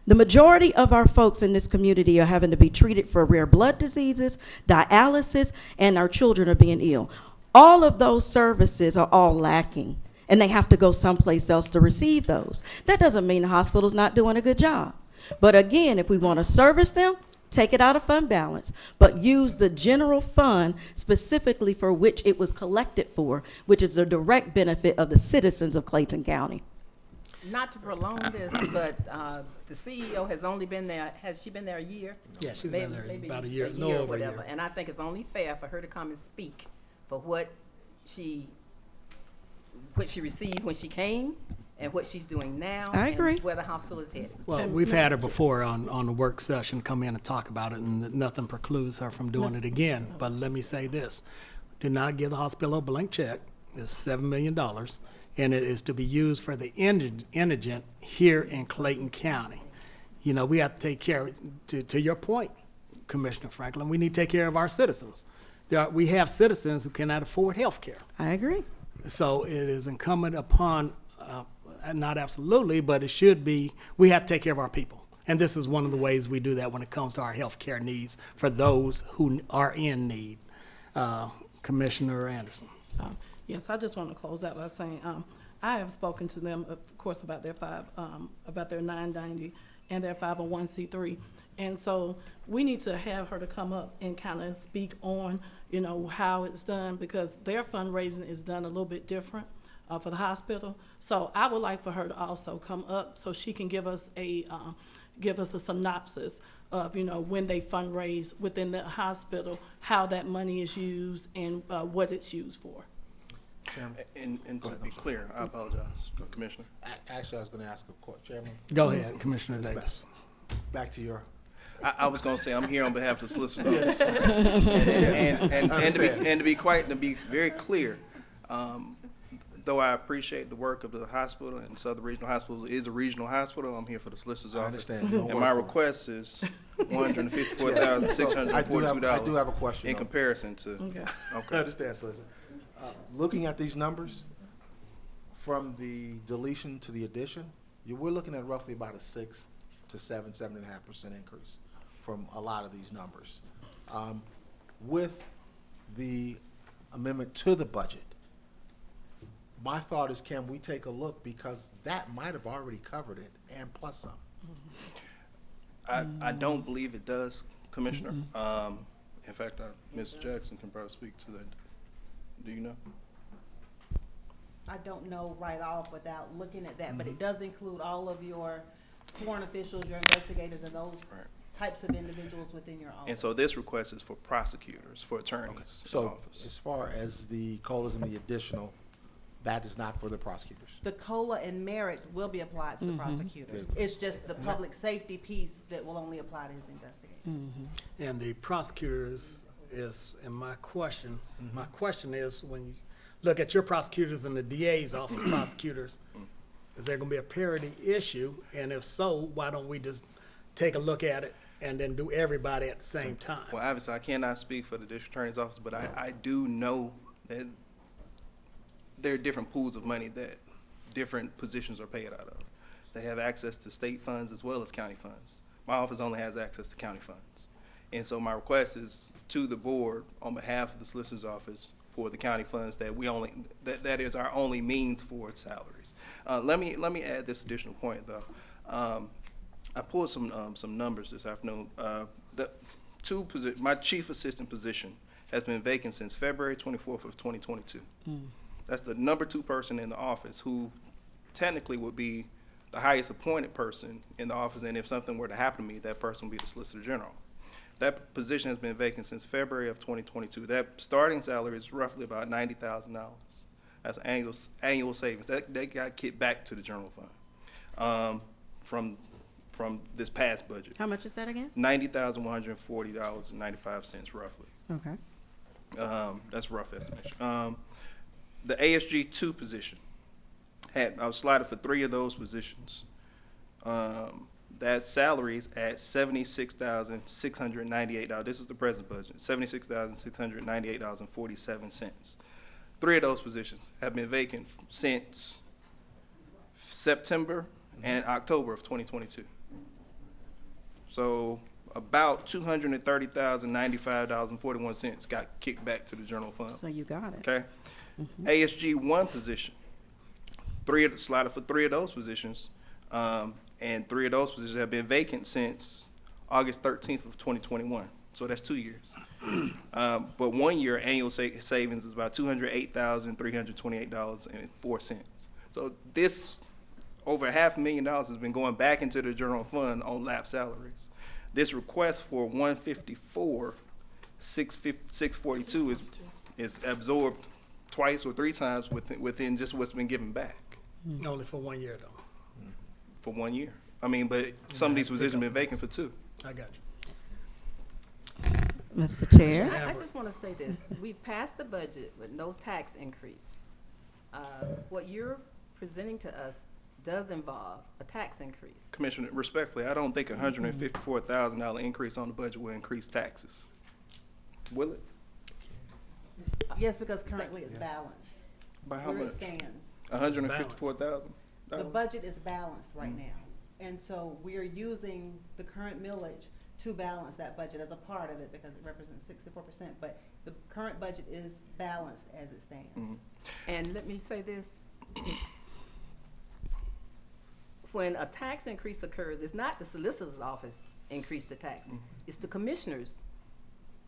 The majority of our folks in this community are having to be treated for rare blood diseases, dialysis, and our children are being ill. All of those services are all lacking, and they have to go someplace else to receive those. That doesn't mean the hospital's not doing a good job. But again, if we want to service them, take it out of fund balance, but use the general fund specifically for which it was collected for, which is the direct benefit of the citizens of Clayton County. Not to prolong this, but the CEO has only been there, has she been there a year? Yeah, she's Maybe- been there maybe about a year, or no over a whatever. year. And I think it's only fair for her to come and speak for what she received when she came and what she's doing now. I agree. And where the hospital is headed. Well, we've had her before on the work session, come in and talk about it, and nothing precludes her from doing it again. But let me say this, do not give the hospital a blank check. It's $7 million, and it is to be used for the indigent here in Clayton County. You know, we have to take care, to your point, Commissioner Franklin, we need to take care of our citizens. We have citizens who cannot afford health care. I agree. So it is incumbent upon, not absolutely, but it should be, we have to take care of our people. And this is one of the ways we do that when it comes to our health care needs for those who are in need. Commissioner Anderson. Yes, I just want to close out by saying I have spoken to them, of course, about their about their 990 and their 501c3, and so we need to have her to come up and kind of speak on, you know, how it's done, because their fundraising is done a little bit different for the hospital. So I would like for her to also come up so she can give us a synopsis of, you know, when they fundraise within the hospital, how that money is used and what it's used for. And to be clear, I apologize, Commissioner. Actually, I was going to ask a question, Chairman. Go ahead, Commissioner Davis. Back to your. I was going to say, I'm here on behalf of the Solicitor's Office. And to be very clear, though I appreciate the work of the hospital, and Southern Regional Hospital is a regional hospital, I'm here for the solicitor's I office. understand. Don't And work my for it. request is $154,642 I do have a question, in though. comparison to, Okay. I understand, Solicitor. Looking at these numbers, from the deletion to the addition, we're looking at roughly about a 6 to 7.5% increase from a lot of these numbers. With the amendment to the budget, my thought is, can we take a look, because that might have already covered it and plus some. I don't believe it does, Commissioner. In fact, Ms. Jackson can probably speak to that. Do you know? I don't know right off without looking at that, but it does include all of your sworn officials, your investigators, and those Right. types of individuals within your office. And so this request is for prosecutors, for attorneys in the So office. as far as the COLAs and the additional, that is not for the prosecutors. The COLA and merit will be applied to the prosecutors. It's just the public safety piece that will only apply to his investigators. And the prosecutors is, and my question is, when you look at your prosecutors and the DA's office prosecutors, is there gonna be a parity issue? And if so, why don't we just take a look at it and then do everybody at the same time? Well, obviously, I cannot speak for the district attorney's office, but I do know that there are different pools of money that different positions are paid out of. They have access to state funds as well as county funds. My office only has access to county funds. And so my request is to the board on behalf of the solicitor's office for the county funds that that is our only means for salaries. Let me add this additional point, though. I pulled some numbers this afternoon. My chief assistant position has been vacant since February 24th of 2022. That's the number 2 person in the office, who technically would be the highest appointed person in the office, and if something were to happen to me, that person would be the Solicitor General. That position has been vacant since February of 2022. That starting salary is roughly about $90,000. That's annual savings. That got kicked back to the general fund from this past budget. How much is that again? $90,140.95 roughly. Okay. That's a rough estimation. The ASG 2 position, I was slotted for 3 of those positions. That salary is at $76,698. This is the present budget, $76,698.47. 3 of those positions have been vacant since September and October of 2022. So about $230,095.41 got kicked back to the general fund. So you got it. Okay. ASG 1 position, slotted for 3 of those positions, and 3 of those positions have been vacant since August 13th of 2021. So that's 2 years. But 1 year annual savings is about $208,328.04. So this over $500,000 has been going back into the general fund on lapsed salaries. This request for $154,642 is absorbed twice or 3 times within just what's been given back Only for 1 year, though. for 1 year. I mean, but some of these positions have been vacant for 2. I got you. Mr. Chair? I just want to say this. We've passed the budget with no tax increase. What you're presenting to us does involve a tax increase. Commissioner, respectfully, I don't think a $154,000 increase on the budget will increase taxes. Will it? Yes, because currently it's balanced. By how Where it much? stands. $154,000? The budget is balanced right now. And so we are using the current millage to balance that budget as a part of it because it represents 64%. But the current budget is balanced as it stands. And let me say this. When a tax increase occurs, it's not the solicitor's office increase the tax. It's the commissioners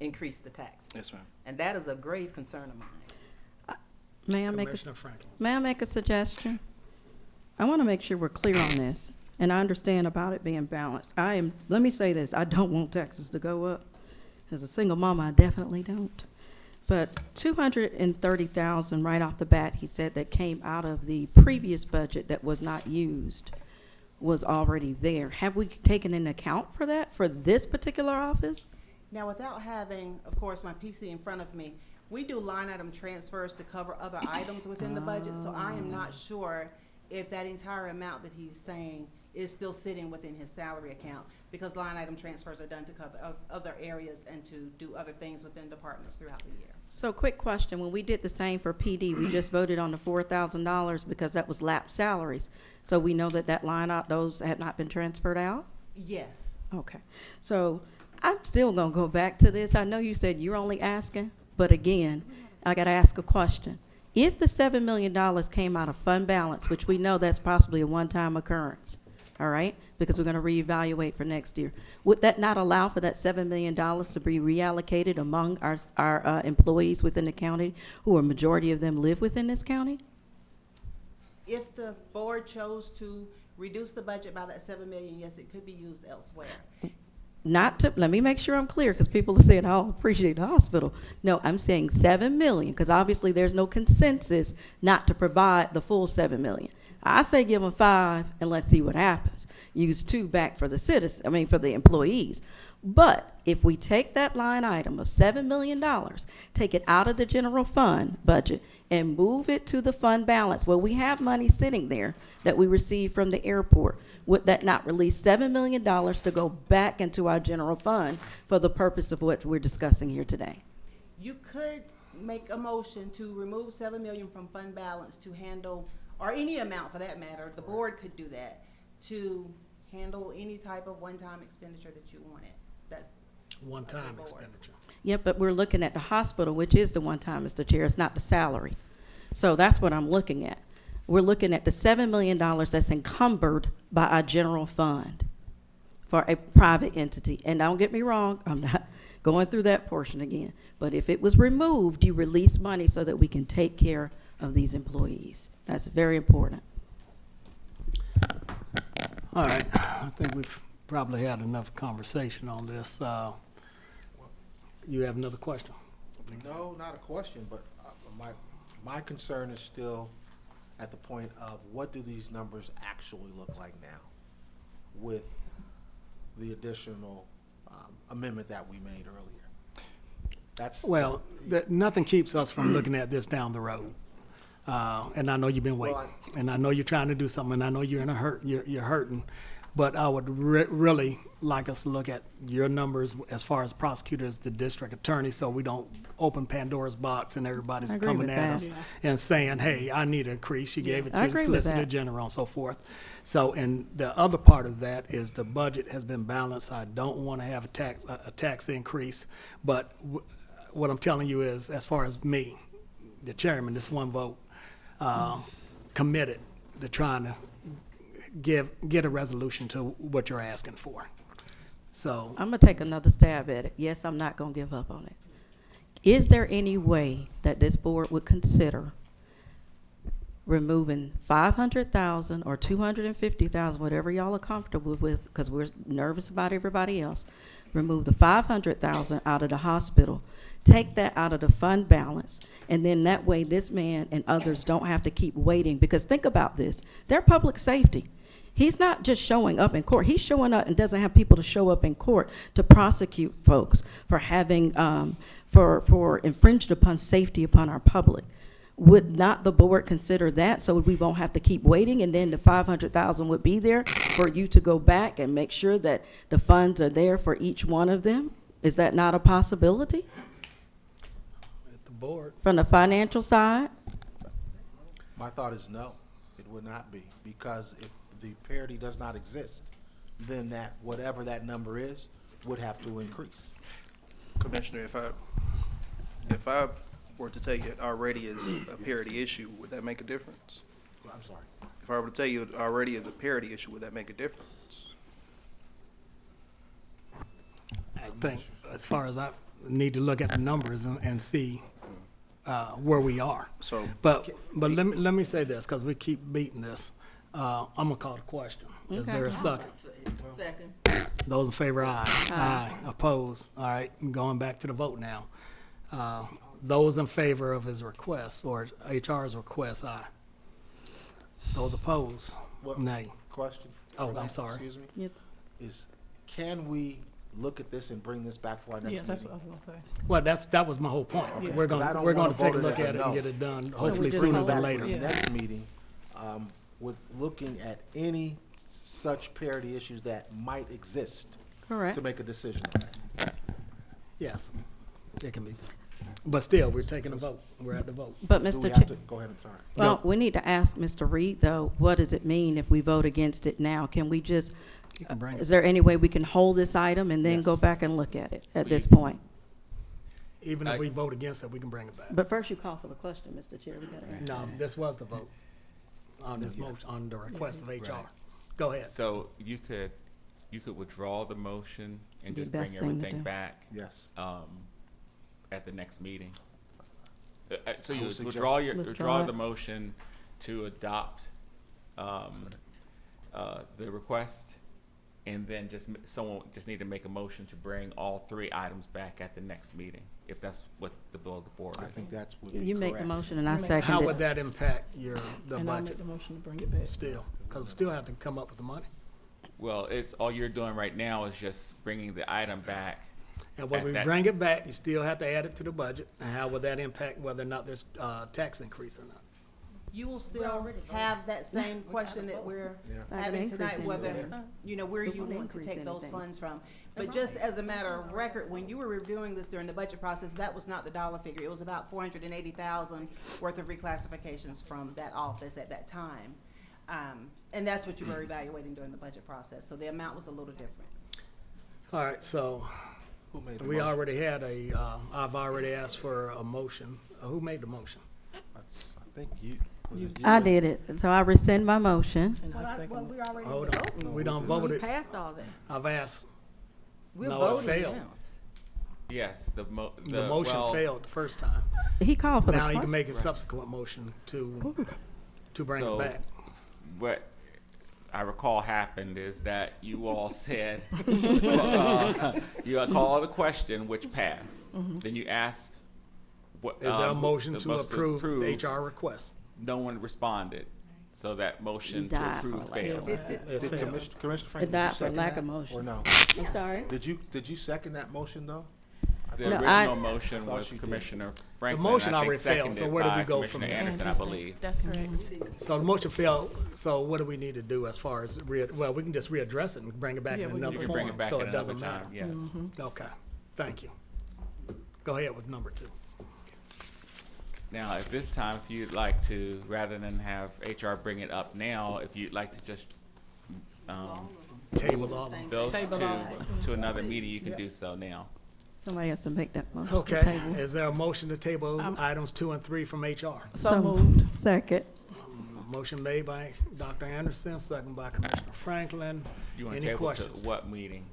increase the tax. Yes, ma'am. And that is a grave concern of mine. May I make Commissioner Franklin. May I make a suggestion? I want to make sure we're clear on this, and I understand about it being balanced. Let me say this, I don't want taxes to go up. As a single mama, I definitely don't. But $230,000 right off the bat, he said, that came out of the previous budget that was not used was already there. Have we taken into account for that for this particular office? Now, without having, of course, my PC in front of me, We do line item transfers to cover other items within the budget, so I am not sure if that entire amount that he's saying is still sitting within his salary account, because line item transfers are done to cover other areas and to do other things within departments throughout the year. So quick question, when we did the same for PD, we just voted on the $4,000 because that was lapsed salaries. So we know that that line out, those had not been transferred out? Yes. Okay. So I'm still gonna go back to this. I know you said you're only asking, but again, I gotta ask a question. If the $7 million came out of fund balance, which we know that's possibly a one-time occurrence, all right, because we're going to reevaluate for next year, would that not allow for that $7 million to be reallocated among our employees within the county, who a majority of them live within this county? If the board chose to reduce the budget by that $7 million, yes, it could be used elsewhere. Not to, let me make sure I'm clear, because people are saying, oh, appreciate the hospital. No, I'm saying $7 million, because obviously there's no consensus not to provide the full $7 million. I say give them 5 and let's see what happens. Use 2 back for the citizens, for the employees. But if we take that line item of $7 million, take it out of the general fund budget and move it to the fund balance, where we have money sitting there that we receive from the airport, would that not release $7 million to go back into our general fund for the purpose of what we're discussing here today? You could make a motion to remove $7 million from fund balance to handle, or any amount for that matter, the board could do that, to handle any type of one-time expenditure that you wanted. That's One-time expenditure. Yep, but we're looking at the hospital, which is the one-time, Mr. Chair. It's not the salary. So that's what I'm looking at. We're looking at the $7 million that's encumbered by our general fund for a private entity. And don't get me wrong, I'm not going through that portion again. But if it was removed, you release money so that we can take care of these employees. That's very important. All right, I think we've probably had enough conversation on this. You have another question? No, not a question, but my concern is still at the point of what do these numbers actually look like now with the additional amendment that we made earlier? That's Well, nothing keeps us from looking at this down the road. And I know you've been waiting, and I know you're trying to do something, and I know you're in a hurt. You're hurting, but I would really like us to look at your numbers as far as prosecutors, the district attorney, so we don't open Pandora's box and everybody's coming at us and saying, "Hey, I need an increase." You gave it to the Solicitor General and so forth. So, and the other part of that is the budget has been balanced. I don't want to have a tax increase, but what I'm telling you is, as far as me, the chairman, this one vote, committed to trying to get a resolution to what you're asking for. So I'm gonna take another stab at it. Yes, I'm not gonna give up on it. Is there any way that this board would consider removing 500,000 or 250,000, whatever y'all are comfortable with, because we're nervous about everybody else, remove the 500,000 out of the hospital, take that out of the fund balance, and then that way this man and others don't have to keep waiting? Because think about this, they're public safety. He's not just showing up in court. He's showing up and doesn't have people to show up in court to prosecute folks for having, for infringed upon safety upon our public. Would not the board consider that, so we won't have to keep waiting, and then the 500,000 would be there for you to go back and make sure that the funds are there for each one of them? Is that not a possibility? at the board. From the financial side? My thought is no, it would not be, because if the parity does not exist, then that, whatever that number is, would have to increase. Commissioner, if I were to take it already as a parity issue, would that make a difference? I'm sorry. If I were to tell you it already as a parity issue, would that make a difference? I think, as far as I need to look at the numbers and see where we are. So, But let me say this, because we keep beating this. I'm gonna call the question. Is there a second? Second. Those in favor, aye. Aye. Opposed? All right, going back to the vote now. Those in favor of his request, or HR's request, aye. Those opposed, Well, nay. Question? Oh, I'm sorry. Excuse me? Yep. Is, can we look at this and bring this back for our next Yeah, meeting? that's what I was gonna say. Well, that was my whole point. Yeah. We're 'Cause I gonna, don't we're wanna gonna take a vote it look as a at it and no. get it done, So hopefully we just sooner go than back later. for the Yeah. next meeting, with looking at any such parity issues that might exist Correct. to make a decision. Yes, it can be. But still, we're taking a vote. We're at the vote. But Do we Mr. have Chair, to, go ahead, I'm sorry. well, we need to ask Mr. Reed, though, what does it mean if we vote against it now? Can we just, You can bring is it. there any way we can hold this item and then go Yes. back and look at it at this point? Even if we vote against it, we can bring it back. But first you call for the question, Mr. Chair. We gotta- No, this was the vote on this motion, on the request of HR. Right. Go ahead. So you could withdraw the motion and Be just best bring thing to everything do. back, Yes. at the next meeting. So I you would suggest- Withdraw withdraw it. the motion to adopt, the request, and then someone just need to make a motion to bring all 3 items back at the next meeting, if that's what the will of the board I is. think that's would be You make the correct. motion and I You make- second How would it. that impact the And I'll make budget the motion to bring it back. still? Because we still have to come up with the money. Well, it's, all you're doing right now is just bringing the item back. And when At we that- bring it back, you still have to add it to the budget. And how would that impact whether or not there's tax increase or not? You will still have that same question that we're Yeah. Not gonna having increase tonight, anything. whether, where It you won't want to increase take those anything. funds from. But just as a matter of record, when you were reviewing this during the budget process, that was not the dollar figure. It was about 480,000 worth of reclassifications from that office at that time. And that's what you were evaluating during the budget process. So the amount was a little different. All right, so Who made the we motion? already had I've already asked for a motion. Who made the motion? I think you, was it you? I did it, so I rescind my motion. And I second it. already Hold on, we don't vote it. passed all that. I've asked. We're No, it voting failed. now. Yes, The motion well, failed the first time. He called for the Now he can question. make a subsequent motion to bring it So- back. What I recall happened is that you all said, you called a question which passed. Then you asked, what? Is there a motion the to motion approve the HR request? No one responded, so that motion You to died for approve lack of failed. It Did failed. Commissioner Franklin, It died did you for second lack that, of motion. or no? I'm sorry? Did you second that motion, though? The No, original motion thought was she did. Commissioner The Franklin, motion I think already failed, so seconded where do we by go from Commissioner there? Anderson, I believe. That's correct. So the motion failed, so what do we need to do as far as, well, we can just readdress it and bring it back Yeah, in we another can You can bring form, it back so at it another doesn't matter. time, yes. Okay, thank you. Go ahead with number 2. Now, at this time, if you'd like to, rather than have HR bring it up now, if you'd like to just, Table all of them. those Table all. to another meeting, you can do so now. Somebody has to make that motion. to Okay, table. is there a motion to table items 2 and 3 from HR? So moved. Second. Motion made by Dr. Anderson, second by Commissioner Franklin. You want to Any table to questions? what meeting?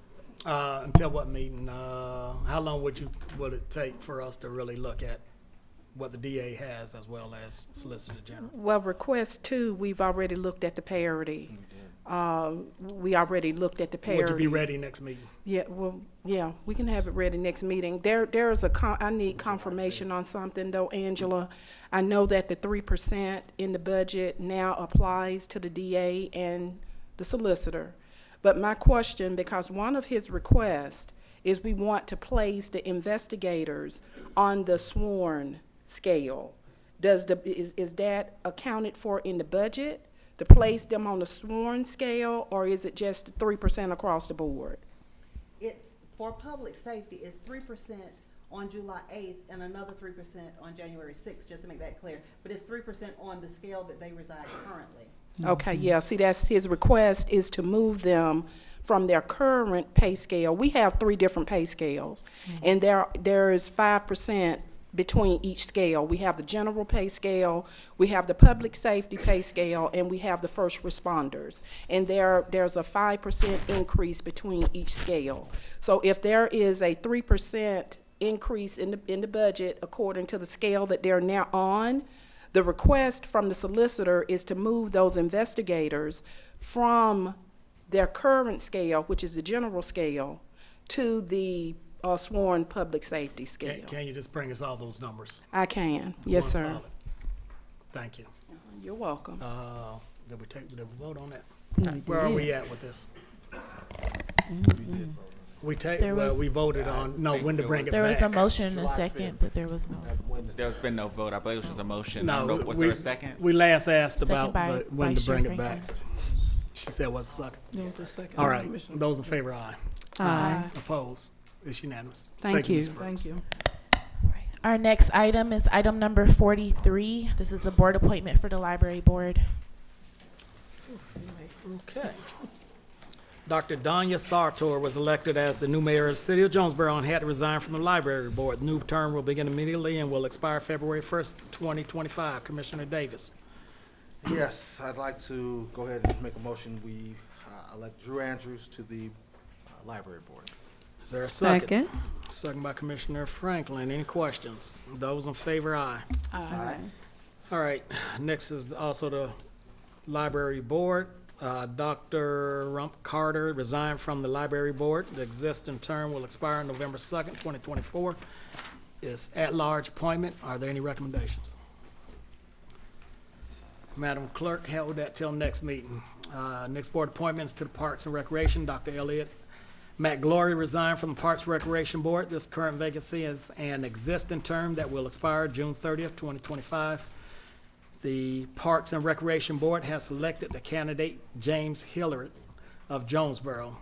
Until what meeting? How long would it take for us to really look at what the DA has as well as Solicitor General? Well, request 2, we've already looked at the parity. We already looked at the parity. Would you be ready next meeting? Yeah, well, yeah, we can have it ready next meeting. I need confirmation on something though, Angela. I know that the 3% in the budget now applies to the DA and the solicitor. But my question, because one of his requests is we want to place the investigators on the sworn scale. Is that accounted for in the budget? To place them on the sworn scale, or is it just 3% across the board? It's, for public safety, it's 3% on July 8th and another 3% on January 6th, just to make that clear. But it's 3% on the scale that they reside currently. Okay, yeah, see, that's his request, is to move them from their current pay scale. We have 3 different pay scales, and there is 5% between each scale. We have the general pay scale, we have the public safety pay scale, and we have the first responders. And there's a 5% increase between each scale. So if there is a 3% increase in the budget according to the scale that they're now on, the request from the solicitor is to move those investigators from their current scale, which is the general scale, to the sworn public safety scale. Can you just bring us all those numbers? I can, yes, One sir. solid. Thank you. You're welcome. Did we vote on that? No, we Where are did. we at with this? we voted on, when to bring it back. There was a motion and a July second, 5th. but there was no. There's been no vote. I believe it was just a motion. No, Was there a second? We last asked Second about by when to Vice bring Chair it back. Franklin. She said was a second. There was a second. All right, Commissioner. those in favor, aye. Aye. Opposed? It's unanimous. Thank you. Ms. Brooks. Thank you. Our next item is item number 43. This is the board appointment for the library board. Okay. Dr. Danya Sartor was elected as the new mayor of the city of Jonesboro and had to resign from the library board. The new term will begin immediately and will expire February 1st, 2025. Commissioner Davis. Yes, I'd like to go ahead and make a motion. We elect Drew Andrews to the library board. Is there a second? Second by Commissioner Franklin. Any questions? Those in favor, aye. Aye. All right, next is also the library board. Dr. Rump Carter resigned from the library board. The existing term will expire on November 2nd, 2024. It's at-large appointment. Are there any recommendations? Madam Clerk, hold that till next meeting. Next board appointments to the Parks and Recreation. Dr. Elliott McGlory resigned from the Parks and Recreation Board. This current vacancy is an existing term that will expire June 30th, 2025. The Parks and Recreation Board has selected the candidate James Hillard of Jonesboro.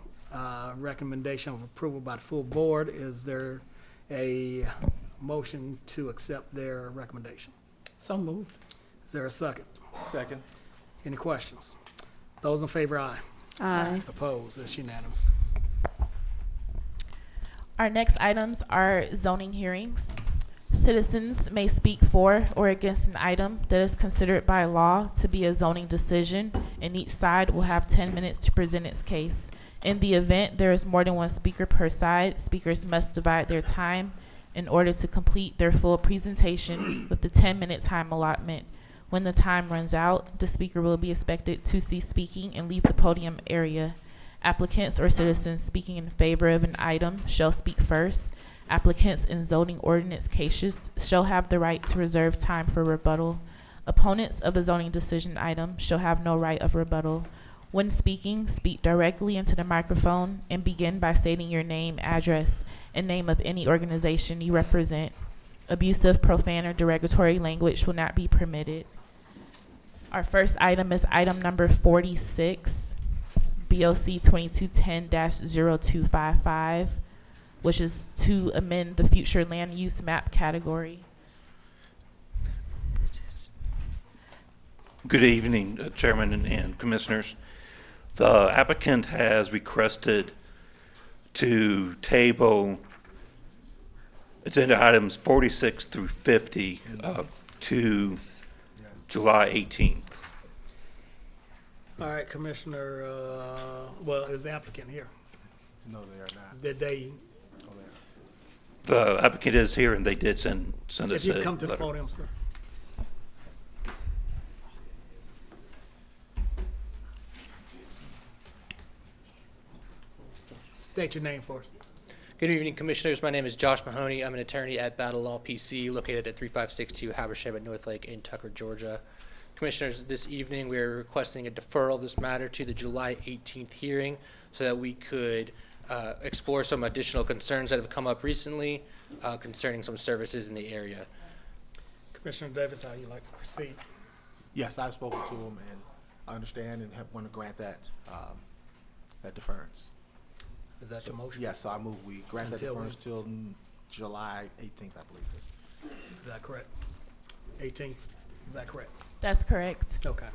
Recommendation of approval by the full board. Is there a motion to accept their recommendation? So moved. Is there a second? Second. Any questions? Those in favor, aye. Aye. Opposed? It's unanimous. Our next items are zoning hearings. Citizens may speak for or against an item that is considered by law to be a zoning decision, and each side will have 10 minutes to present its case. In the event there is more than one speaker per side, speakers must divide their time in order to complete their full presentation with the 10-minute time allotment. When the time runs out, the speaker will be expected to cease speaking and leave the podium area. Applicants or citizens speaking in favor of an item shall speak first. Applicants in zoning ordinance cases shall have the right to reserve time for rebuttal. Opponents of a zoning decision item shall have no right of rebuttal. When speaking, speak directly into the microphone and begin by stating your name, address, and name of any organization you represent. Abusive, profane, or derogatory language will not be permitted. Our first item is item number 46. BOC 2210-0255, which is to amend the future land use map category. Good evening, Chairman and Commissioners. The applicant has requested to table agenda items 46 through 50 to July 18th. All right, Commissioner, well, is the applicant here? No, they are not. Did they, The applicant is here, and they did send us a letter. if you come to the podium, sir. State your name for us. Good evening, Commissioners. My name is Josh Mahoney. I'm an attorney at Battle Law PC, located at 3562 Habersham North Lake in Tucker, Georgia. Commissioners, this evening we are requesting a deferral of this matter to the July 18th hearing so that we could explore some additional concerns that have come up recently concerning some services in the area. Commissioner Davis, how you like to proceed? Yes, I've spoken to them, and I understand and want to grant that, that deference. Is that your motion? Yes, so I move we grant that Until deference till July 18th, I believe it is. Is that correct? 18th, is that correct? That's correct. Okay.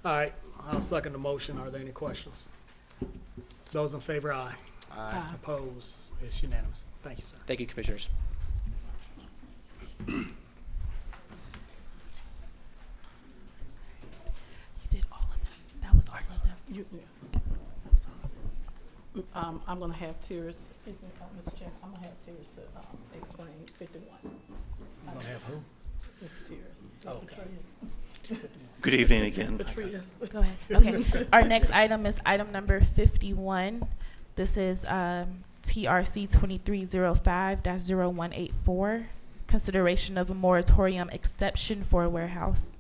All right, I'll second the motion. Are there any questions? Those in favor, aye. Aye. Opposed? It's unanimous. Thank you, sir. Thank you, Commissioners. You did all of them. That was all of them. Yeah. That was all of them. I'm gonna have Tiers, excuse me, Mr. Chair, I'm gonna have Tiers to explain 51. You gonna have who? Mr. Tiers. Okay. Good evening again. Patrice. Go ahead. Okay. Our next item is item number 51. This is TRC 2305-0184, consideration of a moratorium exception for a warehouse.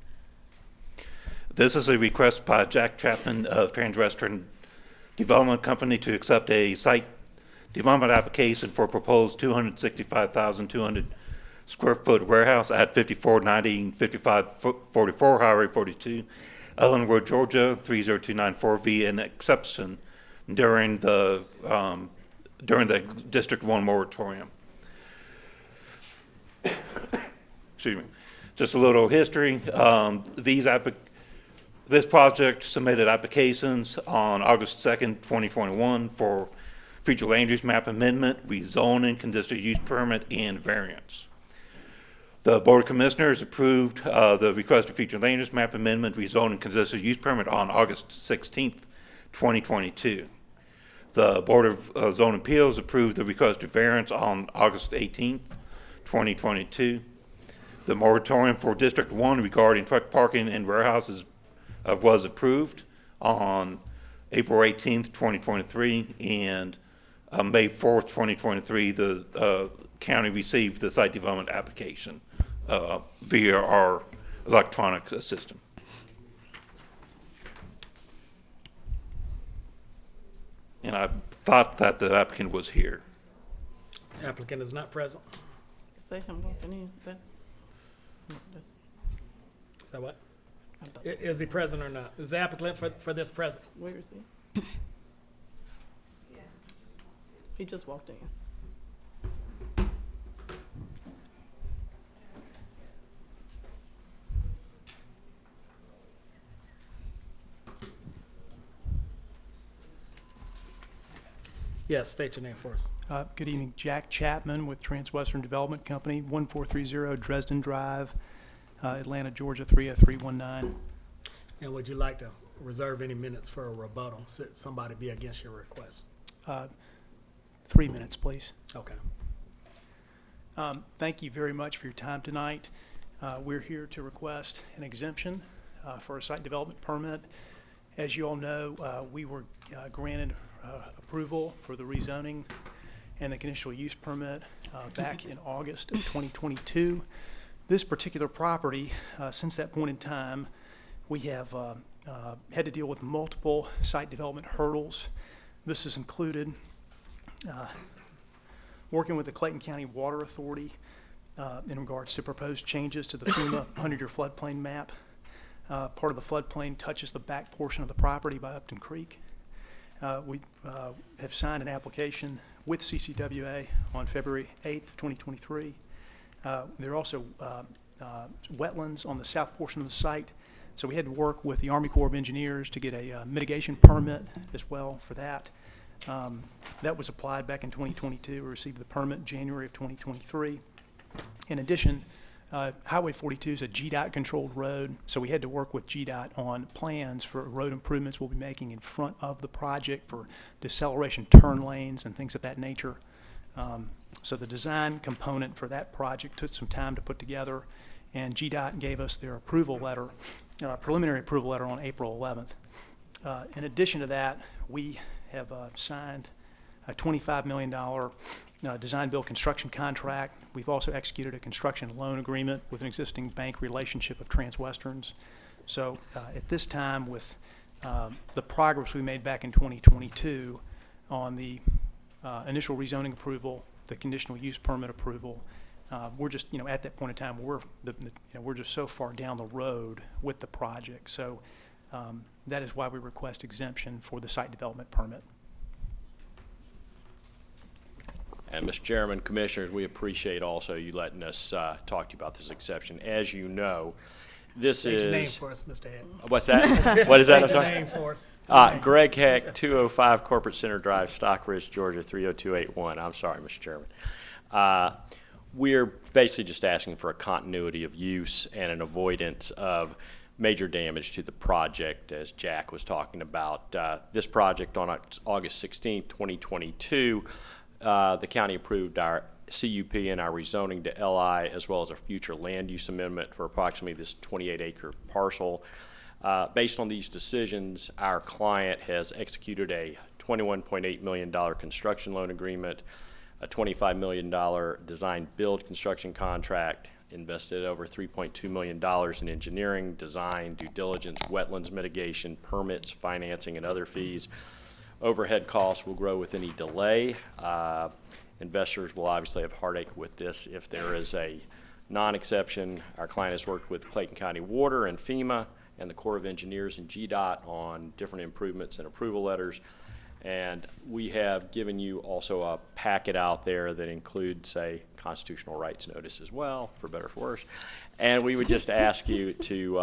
This is a request by Jack Chapman of Transwestern Development Company to accept a site development application for proposed 265,200 square foot warehouse at 5490 and 5544 Highway 42, Ellenwood, Georgia 30294 via an exception during the District 1 moratorium. Excuse me. Just a little history. This project submitted applications on August 2nd, 2021 for future land use map amendment, rezoning, conditional use permit, and variance. The Board of Commissioners approved the request for future land use map amendment, rezoning, conditional use permit on August 16th, 2022. The Board of Zone Appeals approved the request for variance on August 18th, 2022. The moratorium for District 1 regarding truck parking and warehouses was approved on April 18th, 2023, and May 4th, 2023, the county received the site development application via our electronic system. And I thought that the applicant was here. Applicant is not present. Say him walking in. Then. No, that's- Is that what? Is he present or not? Is the applicant for this present? Where is he? Yes. He just walked in. Yes, state your name for us. Good evening, Jack Chapman with Transwestern Development Company, 1430 Dresden Drive, Atlanta, Georgia 30319. And would you like to reserve any minutes for a rebuttal? Somebody be against your request? 3 minutes, please. Okay. Thank you very much for your time tonight. We're here to request an exemption for a site development permit. As you all know, we were granted approval for the rezoning and the conditional use permit back in August of 2022. This particular property, since that point in time, we have had to deal with multiple site development hurdles. This has included working with the Clayton County Water Authority in regards to proposed changes to the FEMA 100-year floodplain map. Part of the floodplain touches the back portion of the property by Upton Creek. We have signed an application with CCWA on February 8th, 2023. There are also wetlands on the south portion of the site, so we had to work with the Army Corps of Engineers to get a mitigation permit as well for that. That was applied back in 2022. We received the permit in January of 2023. In addition, Highway 42 is a GDOT controlled road, so we had to work with GDOT on plans for road improvements we'll be making in front of the project for deceleration turn lanes and things of that nature. So the design component for that project took some time to put together, and GDOT gave us their approval letter, preliminary approval letter on April 11th. In addition to that, we have signed a $25 million design-build construction contract. We've also executed a construction loan agreement with an existing bank relationship of Transwestern's. So at this time, with the progress we made back in 2022 on the initial rezoning approval, the conditional use permit approval, we're just, at that point in time, we're just so far down the road with the project. So that is why we request exemption for the site development permit. And Mr. Chairman, Commissioners, we appreciate also you letting us talk to you about this exception. As you know, this State is... your name for us, Mr. Head. What's that? What is that? I'm State your sorry. name for us. Greg Heck, 205 Corporate Center Drive, Stockbridge, Georgia, 30281. I'm sorry, Mr. Chairman. We're basically just asking for a continuity of use and an avoidance of major damage to the project, as Jack was talking about. This project on August 16th, 2022, the county approved our CUP and our rezoning to LI, as well as a future land use amendment for approximately this 28-acre parcel. Based on these decisions, our client has executed a $21.8 million construction loan agreement, a $25 million design-build construction contract, invested over $3.2 million in engineering, design, due diligence, wetlands mitigation, permits, financing, and other fees. overhead costs will grow with any delay. Investors will obviously have heartache with this if there is a non-exception. Our client has worked with Clayton County Water and FEMA and the Corps of Engineers and GDOT on different improvements and approval letters. And we have given you also a packet out there that includes a constitutional rights notice as well, for better or for worse. And we would just ask you to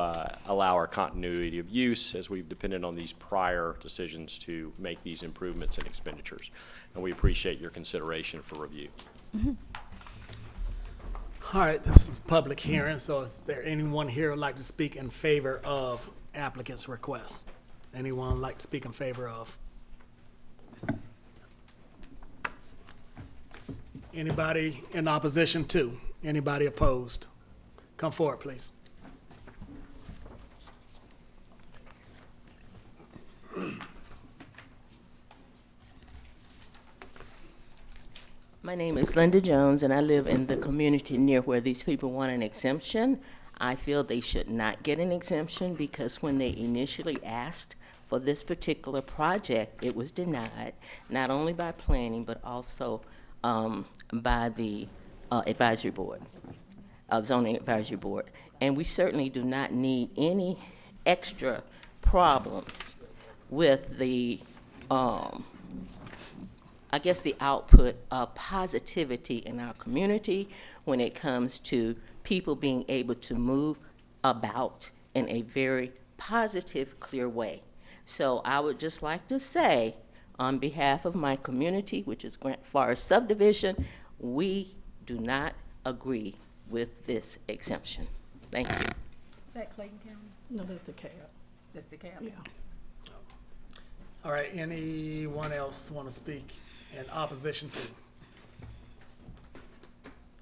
allow our continuity of use, as we've depended on these prior decisions to make these improvements and expenditures. And we appreciate your consideration for review. All right, this is a public hearing, so is there anyone here who'd like to speak in favor of applicant's request? Anyone like to speak in favor of? Anybody in opposition to? Anybody opposed? Come forward, please. My name is Linda Jones, and I live in the community near where these people want an exemption. I feel they should not get an exemption because when they initially asked for this particular project, it was denied, not only by planning, but also by the advisory board, zoning advisory board. And we certainly do not need any extra problems with the I guess the output of positivity in our community when it comes to people being able to move about in a very positive, clear way. So I would just like to say, on behalf of my community, which is Grant Forest subdivision, we do not agree with this exemption. Thank you. Is that Clayton County? No, that's the cab. That's the cab? Yeah. All right, anyone else want to speak in opposition to?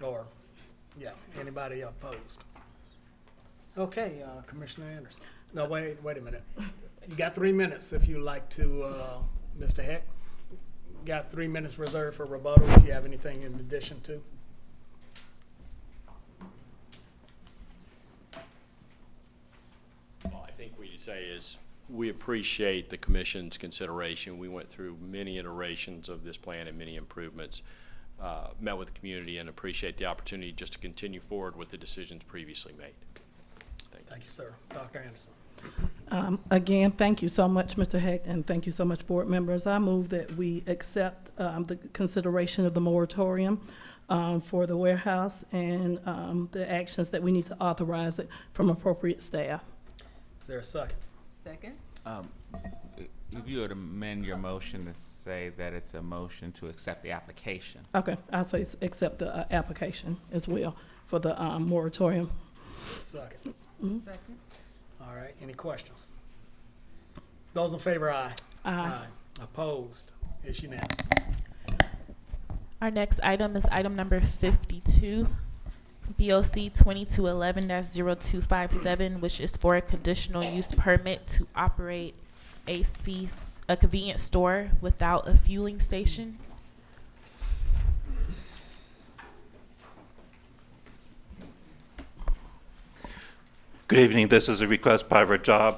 Or, yeah, anybody opposed? Okay, Commissioner Anderson. No, wait a minute. You got 3 minutes if you'd like to, Mr. Heck. Got 3 minutes reserved for rebuttal if you have anything in addition to. All I think we say is we appreciate the commission's consideration. We went through many iterations of this plan and many improvements, met with the community, and appreciate the opportunity just to continue forward with the decisions previously made. Thank you, sir. Dr. Anderson. Again, thank you so much, Mr. Heck, and thank you so much, board members. I move that we accept the consideration of the moratorium for the warehouse and the actions that we need to authorize it from appropriate staff. Is there a second? Second. If you would amend your motion to say that it's a motion to accept the application. Okay, I'll say accept the application as well for the moratorium. Second. Second. All right, any questions? Those in favor, aye. Aye. Opposed? It's unanimous. Our next item is item number 52, BOC 2211-0257, which is for a conditional use permit to operate a convenience store without a fueling station. Good evening. This is a request by Rajab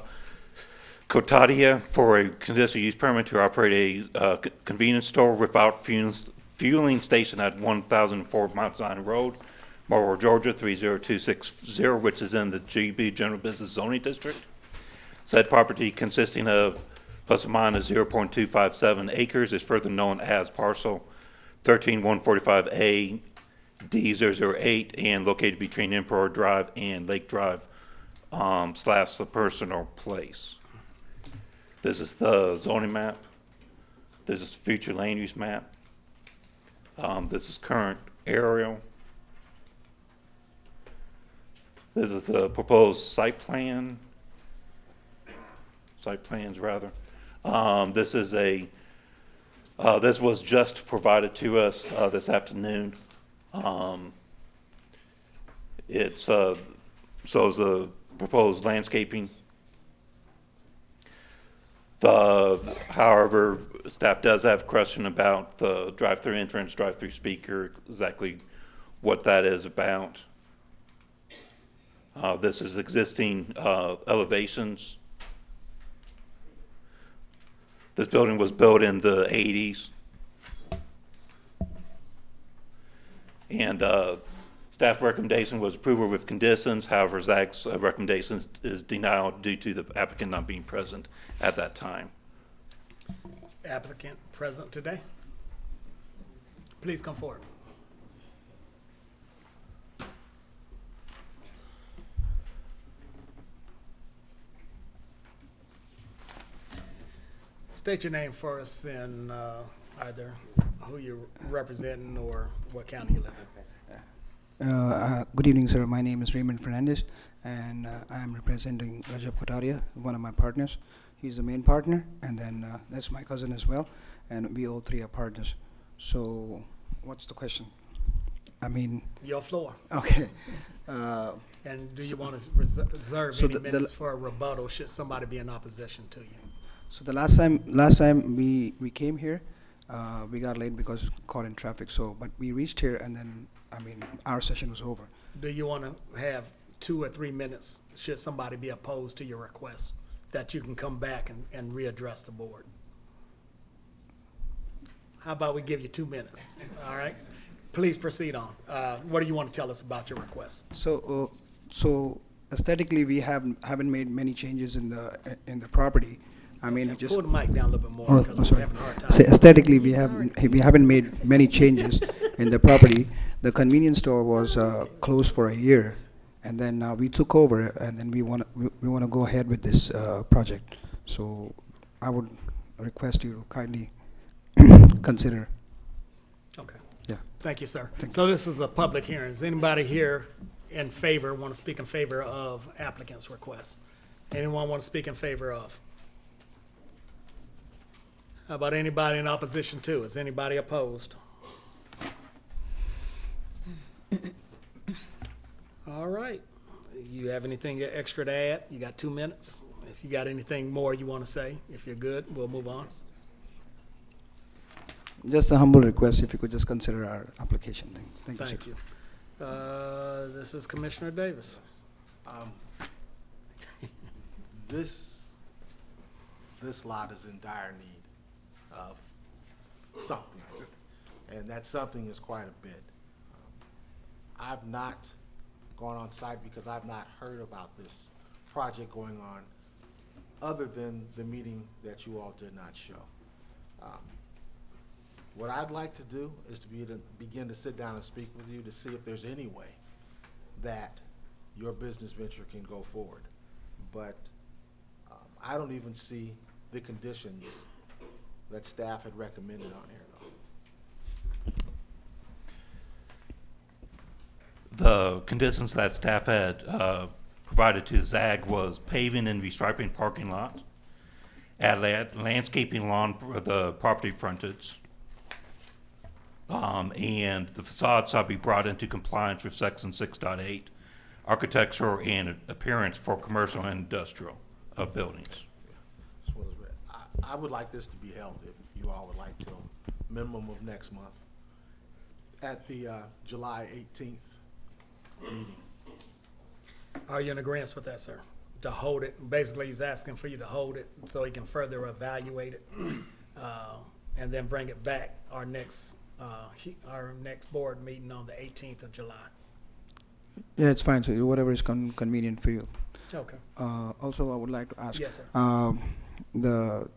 Kotadia for a conditional use permit to operate a convenience store without fueling station at 1004 Mount Zion Road, Marlboro, Georgia 30260, which is in the GB General Business Zoning District. Said property consisting of plus or minus 0.257 acres is further known as parcel 13145A D008 and located between Emperor Drive and Lake Drive / the personal place. This is the zoning map. This is future land use map. This is current aerial. This is the proposed site plan. Site plans, rather. This is a. This was just provided to us this afternoon. It's so is the proposed landscaping. However, staff does have a question about the drive-through entrance, drive-through speaker, exactly what that is about. This is existing elevations. This building was built in the 80s. And staff recommendation was approval with conditions. However, Zach's recommendation is denial due to the applicant not being present at that time. Applicant present today? Please come forward. State your name for us and either who you're representing or what county you live in. Good evening, sir. My name is Raymond Fernandez, and I am representing Rajab Kotaria, one of my partners. He's the main partner, and then that's my cousin as well, and we all three are partners. So, what's the question? I mean... Your floor. Okay. And do you want to reserve any minutes for a rebuttal should somebody be in opposition to you? So the last time we came here, we got late because caught in traffic. So, but we reached here, and then I mean our session was over. Do you want to have 2 or 3 minutes should somebody be opposed to your request that you can come back and readdress the board? How about we give you 2 minutes? All right. Please proceed on. What do you want to tell us about your request? So, so aesthetically, we haven't made many changes in the property. I mean, we just pull the mic down a little bit more because we're having a hard time. So aesthetically, we haven't made many changes in the property. The convenience store was closed for a year, and then we took over, and then we want to go ahead with this project. So I would request you to kindly consider. Okay. Yeah. Thank you, sir. So this is a public hearing. Is anybody here in favor, want to speak in favor of applicant's request? Anyone want to speak in favor of? How about anybody in opposition to? Is anybody opposed? All right. You have anything extra to add? You got 2 minutes. If you got anything more you want to say, if you're good, we'll move on. Just a humble request, if you could just consider our application. Thank you, sir. Thank you. This is Commissioner Davis. This lot is in dire need of something, and that something is quite a bit. I've not gone on site because I've not heard about this project going on other than the meeting that you all did not show. What I'd like to do is to begin to sit down and speak with you to see if there's any way that your business venture can go forward. But I don't even see the conditions that staff had recommended on here, though. The conditions that staff had provided to ZAG was paving and restriping parking lots, add landscaping lawn for the property frontage, and the facade shall be brought into compliance with Section 6.8, architectural and appearance for commercial and industrial buildings. I would like this to be held, if you all would like, till minimum of next month at the July 18th meeting. Are you in agreement with that, sir? To hold it, basically he's asking for you to hold it so he can further evaluate it and then bring it back our next board meeting on the 18th of July. Yeah, it's fine. So whatever is convenient for you. Okay. Also, I would like to ask. Yes, sir. The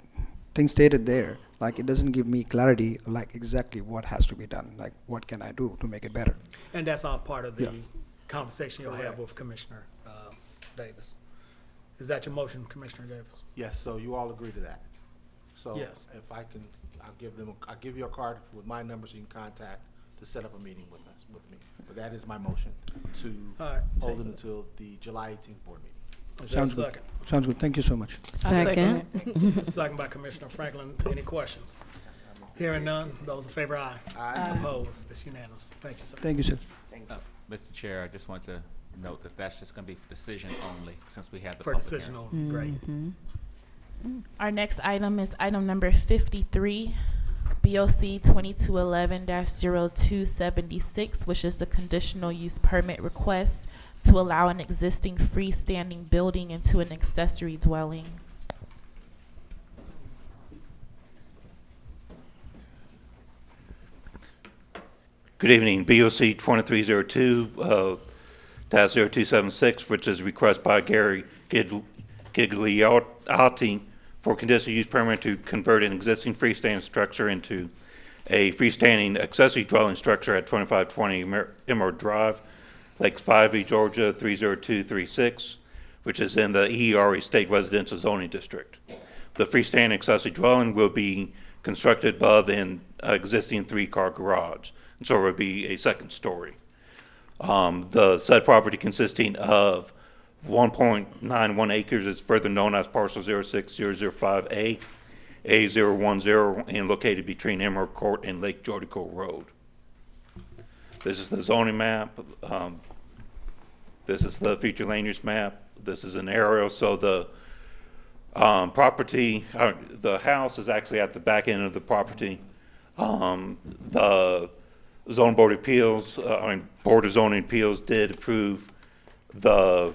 thing stated there, like it doesn't give me clarity, like exactly what has to be done. Like what can I do to make it better? And that's all part of the conversation you'll have with Commissioner Davis. Is that your motion, Commissioner Davis? Yes. So you all agree to that. So yes. If I can, I'll give you a card with my number so you can contact to set up a meeting with me. But that is my motion to hold it until the July 18th board meeting. Is there a second? Sounds good. Thank you so much. Second. Second by Commissioner Franklin. Any questions? Hearing none. Those in favor, aye. Aye. Opposed? It's unanimous. Thank you, sir. Thank you, sir. Mr. Chair, I just want to note that that's just going to be for decision only, since we have the for public decision hearing. only. Great. Our next item is item number 53, BOC 2211-0276, which is the conditional use permit request to allow an existing freestanding building into an accessory dwelling. Good evening. BOC 2302-0276, which is a request by Gary Gigliotti for conditional use permit to convert an existing freestanding structure into a freestanding accessory dwelling structure at 2520 Emerald Drive, Lake Spivey, Georgia 30236, which is in the ERA State Residential Zoning District. The freestanding accessory dwelling will be constructed above an existing 3-car garage, and so it will be a second story. The said property consisting of 1.91 acres is further known as parcel 06005A, A010, and located between Emerald Court and Lake Jordico Road. This is the zoning map. This is the future land use map. This is an aerial, so the property, the house is actually at the back end of the property. The Zone Board of Appeals, Board of Zoning Appeals did approve the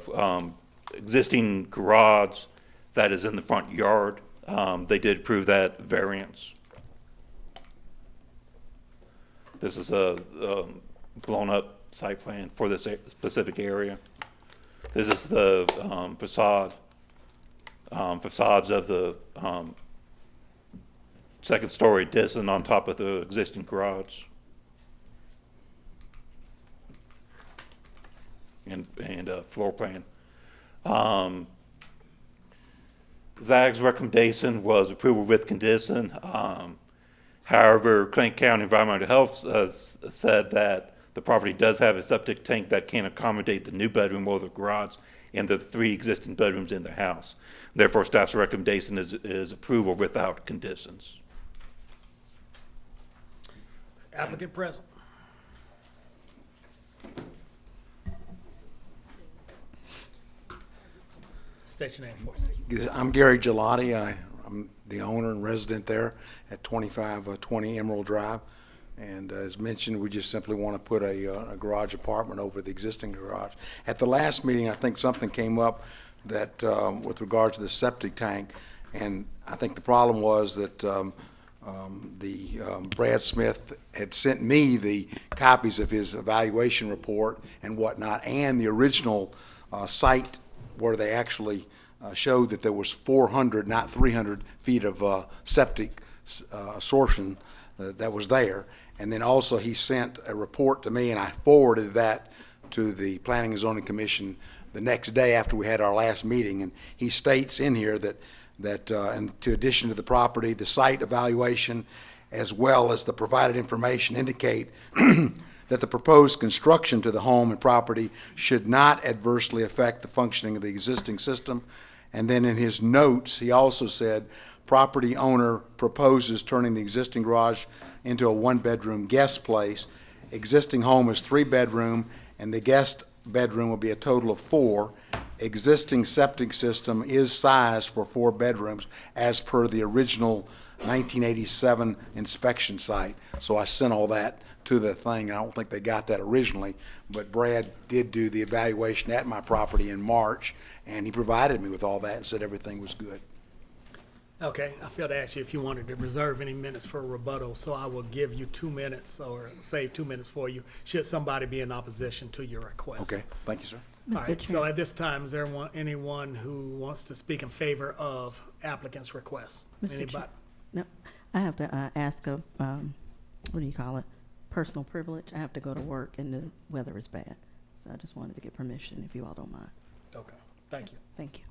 existing garage that is in the front yard. They did approve that variance. This is a blown up site plan for this specific area. This is the facades of the second story addition on top of the existing garage. And floor plan. ZAG's recommendation was approval with condition. However, Clayton County Environmental Health said that the property does have a septic tank that can accommodate the new bedroom or the garage and the 3 existing bedrooms in the house. Therefore, staff's recommendation is approval without conditions. Applicant present. State your name for us. I'm Gary Gelati. I'm the owner and resident there at 2520 Emerald Drive. And as mentioned, we just simply want to put a garage apartment over the existing garage. At the last meeting, I think something came up that with regard to the septic tank, and I think the problem was that Brad Smith had sent me the copies of his evaluation report and whatnot, and the original site where they actually showed that there was 400, not 300 feet of septic absorption that was there. And then also he sent a report to me, and I forwarded that to the Planning and Zoning Commission the next day after we had our last meeting. And he states in here that in addition to the property, the site evaluation, as well as the provided information, indicate that the proposed construction to the home and property should not adversely affect the functioning of the existing system. And then in his notes, he also said, property owner proposes turning the existing garage into a 1-bedroom guest place. Existing home is 3-bedroom, and the guest bedroom will be a total of 4. Existing septic system is sized for 4 bedrooms as per the original 1987 inspection site. So I sent all that to the thing. I don't think they got that originally, but Brad did do the evaluation at my property in March, and he provided me with all that and said everything was good. Okay, I failed to ask you if you wanted to reserve any minutes for a rebuttal, so I will give you 2 minutes or save 2 minutes for you should somebody be in opposition to your request. Okay, thank you, sir. All right, so at this time, is there anyone who wants to speak in favor of applicant's request? Anybody? No, I have to ask a, what do you call it? Personal privilege. I have to go to work and the weather is bad. So I just wanted to get permission if you all don't mind. Okay, thank you. Thank you.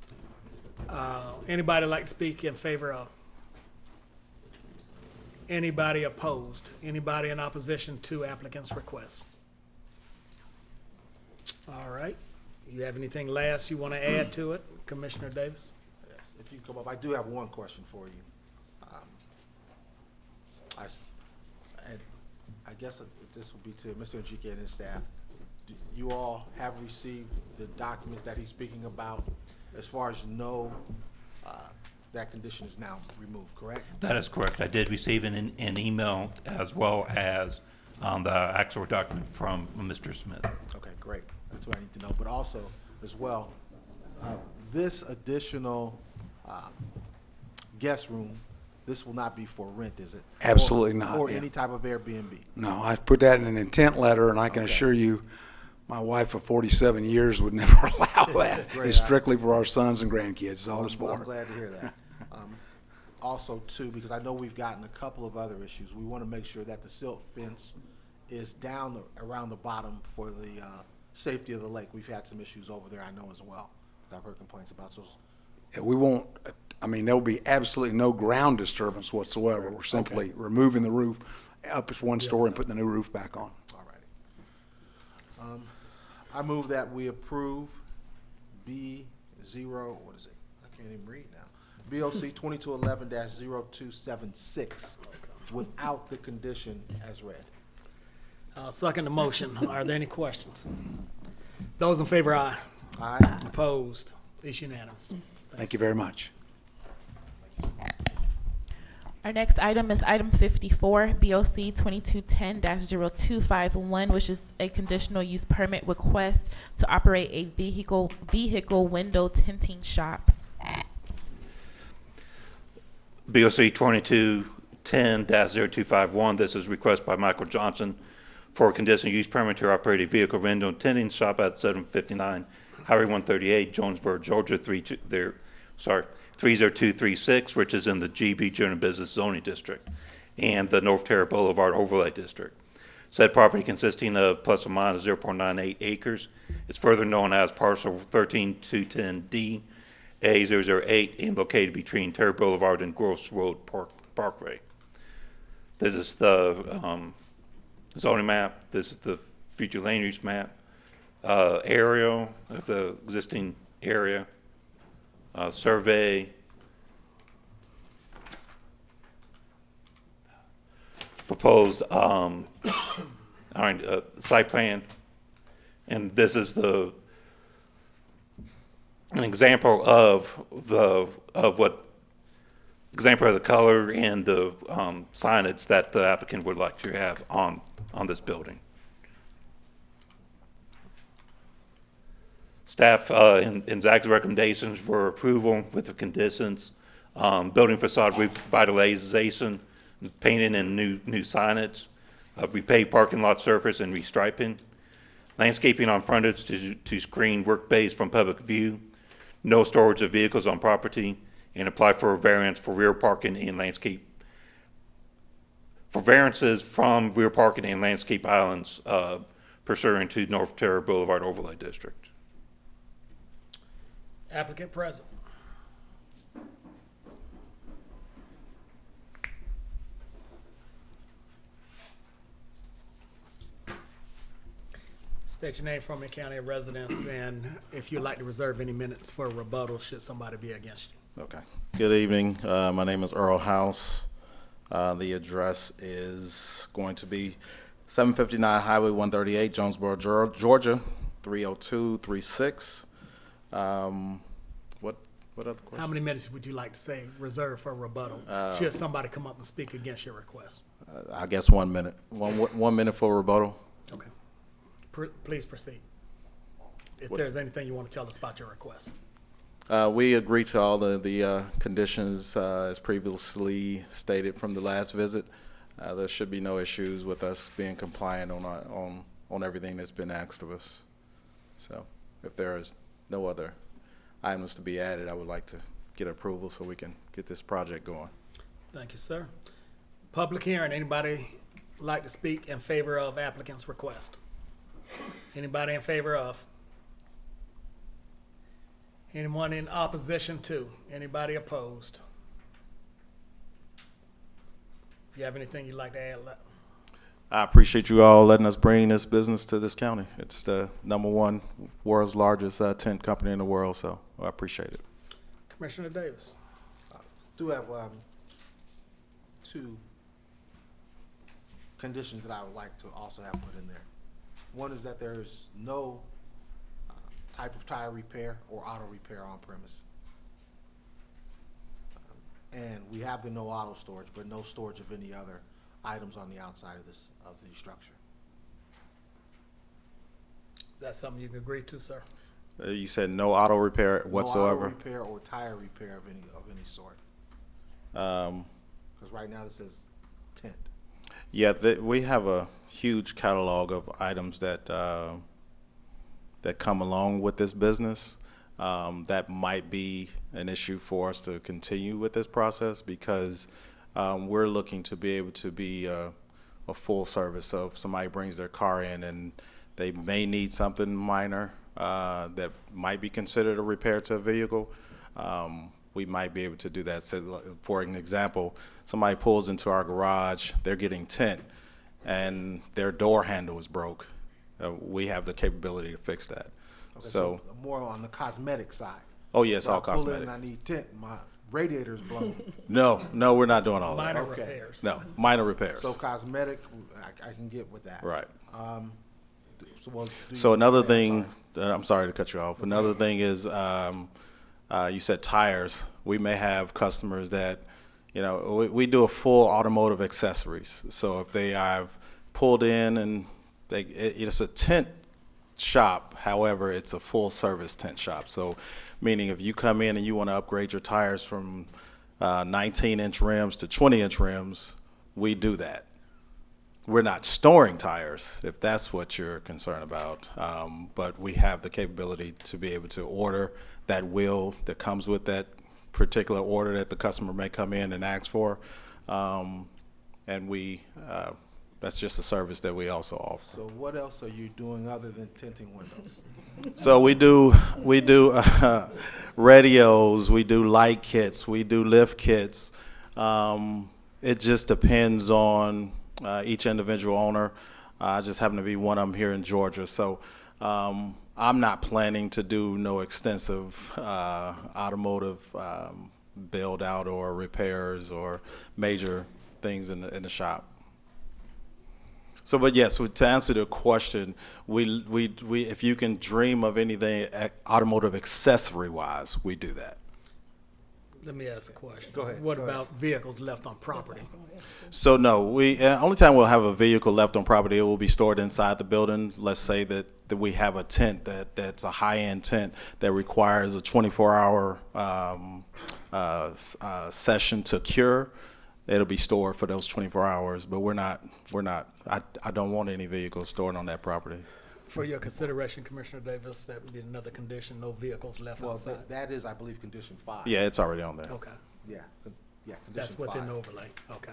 Anybody like to speak in favor of? Anybody opposed? Anybody in opposition to applicant's request? All right. You have anything last you want to add to it, Commissioner Davis? Yes, if you come up, I do have one question for you. I guess this will be to Mr. Njike and his staff. Do you all have received the documents that he's speaking about? As far as you know, that condition is now removed, correct? That is correct. I did receive an email as well as the actual document from Mr. Smith. Okay, great. That's what I need to know. But also, as well, this additional guest room This will not be for rent, is it? Absolutely not, Or yeah. any type of Airbnb? No, I put that in an intent letter, and I can assure you, my wife of 47 years would never allow that. Great. It's strictly for our sons and grandkids, is all it's I'm for. glad to hear that. Also, too, because I know we've gotten a couple of other issues, we want to make sure that the silt fence is down around the bottom for the safety of the lake. We've had some issues over there, I know as well, that I've heard complaints about. So, Yeah, we won't, I mean, there'll be absolutely no ground disturbance whatsoever. We're simply removing the roof up as one story and putting the new roof back on. all righty. I move that we approve B0, what is it? I can't even read now. BOC 2211-0276 without the condition as read. I'll second the motion. Are there any questions? Those in favor, aye. Aye. Opposed? It's unanimous. Thank you very much. Our next item is item 54, BOC 2210-0251, which is a conditional use permit request to operate a vehicle window tinting shop. BOC 2210-0251, this is request by Michael Johnson for a conditional use permit to operate a vehicle window tinting shop at 759 Highway 138, Jonesboro, Georgia, 30236, which is in the GB General Business Zoning District and the North Terra Boulevard Overlay District. Said property consisting of plus or minus 0.98 acres is further known as parcel 13210D A008 and located between Terra Boulevard and Gross Road Parkway. This is the zoning map. This is the future land use map. Aerial of the existing area. Survey. Proposed site plan. And this is an example of the color and the signage that the applicant would like to have on this building. Staff in Zach's recommendations were approval with the conditions, building facade revitalization, painting and new signage, repaved parking lot surface and restriping, landscaping on frontage to screen work bays from public view, no storage of vehicles on property, and apply for a variance for rear parking and landscape. For variances from rear parking and landscape islands pursuant to North Terra Boulevard Overlay District. Applicant present. State your name from your county of residence, and if you'd like to reserve any minutes for a rebuttal, should somebody be against you. Okay. Good evening. My name is Earl House. The address is going to be 759 Highway 138, Jonesboro, Georgia, 30236. What other question? How many minutes would you like to say reserved for a rebuttal? Should somebody come up and speak against your request? I guess 1 minute. One minute for rebuttal. Okay. Please proceed. If there's anything you want to tell us about your request. We agree to all the conditions as previously stated from the last visit. There should be no issues with us being compliant on everything that's been asked of us. So if there is no other items to be added, I would like to get approval so we can get this project going. Thank you, sir. Public hearing. Anybody like to speak in favor of applicant's request? Anybody in favor of? Anyone in opposition to? Anybody opposed? If you have anything you'd like to add? I appreciate you all letting us bring this business to this county. It's the #1 world's largest tent company in the world, so I appreciate it. Commissioner Davis. Do have two conditions that I would like to also have put in there. One is that there is no type of tire repair or auto repair on premise. And we have the no auto storage, but no storage of any other items on the outside of the structure. Is that something you can agree to, sir? You said no auto repair whatsoever? No auto repair or tire repair of any sort. Because right now it says tent. Yeah, we have a huge catalog of items that that come along with this business. That might be an issue for us to continue with this process because we're looking to be able to be a full service. So if somebody brings their car in and they may need something minor that might be considered a repair to a vehicle, we might be able to do that. So, for an example, somebody pulls into our garage, they're getting tint, and their door handle is broke. We have the capability to fix that. Okay, so more on the cosmetic side. Oh yes, Where all I pull in cosmetic. and I need tint. My radiator's blown. No, we're not doing all that. Minor repairs. No, minor repairs. So cosmetic, I can get with that. Right. So another thing, I'm sorry to cut you off. Another thing is, you said tires. We may have customers that, we do a full automotive accessories. So if they have pulled in and it's a tent shop, however, it's a full service tent shop. So meaning if you come in and you want to upgrade your tires from 19-inch rims to 20-inch rims, we do that. We're not storing tires, if that's what you're concerned about, but we have the capability to be able to order that wheel that comes with that particular order that the customer may come in and ask for, and that's just a service that we also offer. So what else are you doing other than tinting windows? So we do radios, we do light kits, we do lift kits. It just depends on each individual owner. I just happen to be one of them here in Georgia. So I'm not planning to do no extensive automotive build out or repairs or major things in the shop. So, but yes, to answer the question, we if you can dream of anything automotive accessory wise, we do that. Let me ask a question. Go ahead. What about vehicles left on property? So no, only time we'll have a vehicle left on property, it will be stored inside the building. Let's say that we have a tent that's a high-end tent that requires a 24-hour session to cure. It'll be stored for those 24 hours, but we're not, I don't want any vehicles stored on that property. For your consideration, Commissioner Davis, that would be another condition, no vehicles left outside. Well, that is, I believe, condition 5. Yeah, it's already on there. Okay. Yeah, condition 5. That's within the overlay, okay.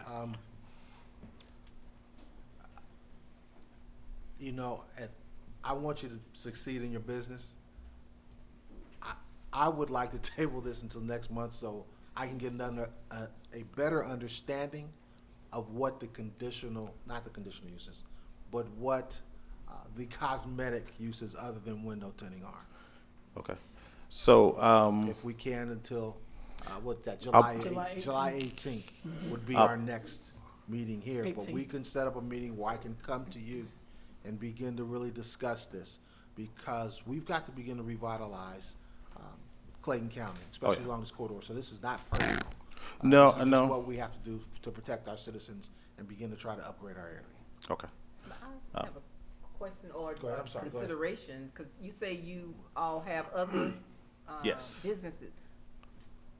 I want you to succeed in your business. I would like to table this until next month so I can get a better understanding of what the not the conditional uses, but what the cosmetic uses other than window tinting are. Okay. So if we can until what's that? July 18th would be our next meeting here. 18th. But we can set up a meeting where I can come to you and begin to really discuss this because we've got to begin to revitalize Clayton County, especially along this corridor. So this is not personal. No, this is no. just what we have to do to protect our citizens and begin to try to upgrade our area. Okay. I have a question or Go ahead, I'm sorry, go ahead. consideration, because you say you all have other Yes. businesses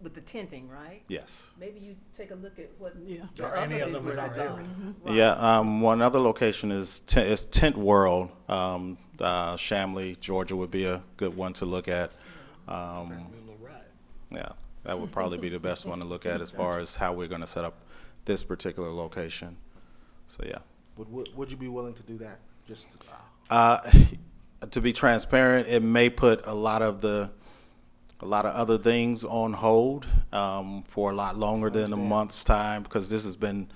with the tinting, right? Yes. Maybe you take a look at what Or any of them in our area. Right. Yeah, one other location is Tent World. Shamley, Georgia would be a good one to look at. Yeah, that would probably be the best one to look at as far as how we're going to set up this particular location. So yeah. Would you be willing to do that? Just to be transparent, it may put a lot of other things on hold for a lot longer than a month's time because this has been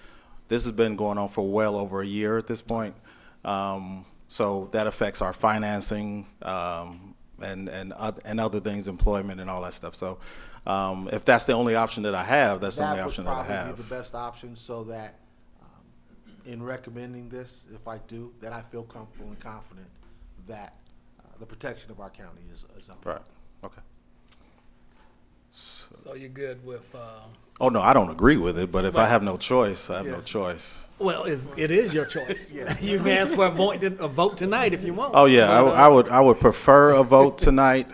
going on for well over a year at this point. So that affects our financing and other things, employment and all that stuff. So if that's the only option that I have, that's the only option that I would probably have. be the best option so that in recommending this, if I do, that I feel comfortable and confident that the protection of our county is up. Right. Okay. So you're good with, Oh no, I don't agree with it. But if I have no choice, I have no choice. well, it is your choice. You can ask for a vote tonight if you want. Oh yeah, I would prefer a vote tonight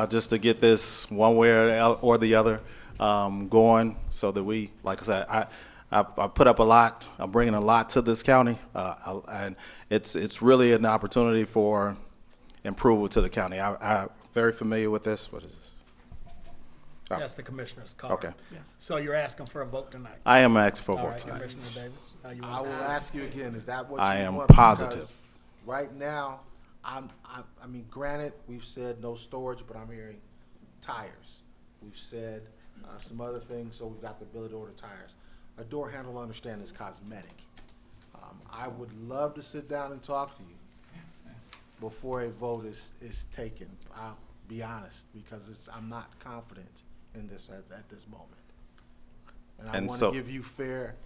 just to get this one way or the other going, so that we, like I said, I've put up a lot. I'm bringing a lot to this county, and it's really an opportunity for improvement to the county. I'm very familiar with this. What is this? Oh. That's the commissioner's card. Okay. So you're asking for a vote tonight? I am asking for a All vote right, tonight. Commissioner Davis, how you I want will to ask you again, is that what you I want? am Because positive. right now, I mean, granted, we've said no storage, but I'm hearing tires. We've said some other things, so we've got the ability to order tires. A door handle, I understand, is cosmetic. I would love to sit down and talk to you before a vote is taken. I'll be honest, because I'm not confident in this at this moment. And I want to give you fair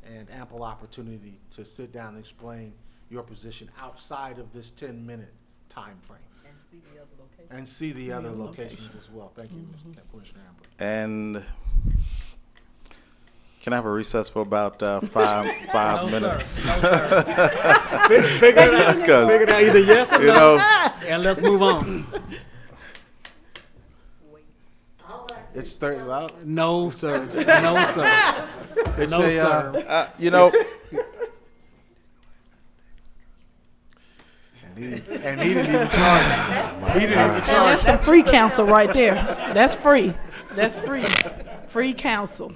and ample opportunity to sit down and explain your position outside of this 10-minute time frame. And see the other locations as well. Thank you, Mr. Commissioner Amber. And can I have a recess for about 5 No, minutes? Sir. No, sir. Figure it out either yes or no, and let's move on. It's 30. Well, no, sir. No, sir. It's No, sir. You know. And he didn't even charge. He didn't even And charge. that's some free counsel right there. That's free. That's free. Free counsel.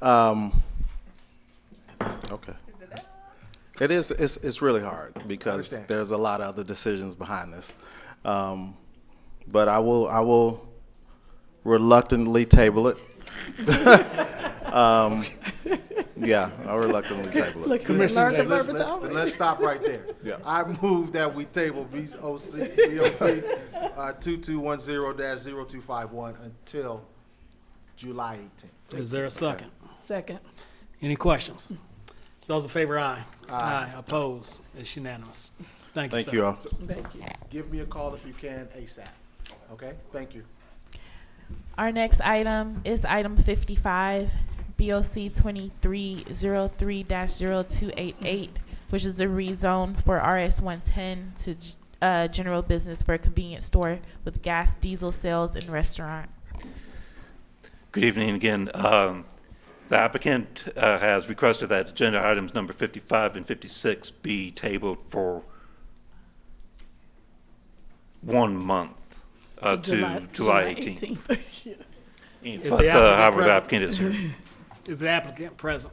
Okay. It is. It's really hard because Understand. there's a lot of other decisions behind this. But I will reluctantly table it. Yeah, I'll reluctantly table it. Look, Commissioner learn the Davis, verbiage already. Let's stop right there. Yeah. I move that we table BOC 2210-0251 until July 18th. Is there a second? Second. Any questions? Those in favor, aye. Aye. Opposed? It's unanimous. Thank you, sir. Thank you all. Thank you. Give me a call if you can ASAP. Okay? Thank you. Our next item is item 55, BOC 2303-0288, which is a rezone for RS 110 to general business for a convenience store with gas, diesel sales, and restaurant. Good evening again. The applicant has requested that agenda items number 55 and 56 be tabled for 1 month to July 18th. Is But the applicant however, the present? applicant is here. Is the applicant present?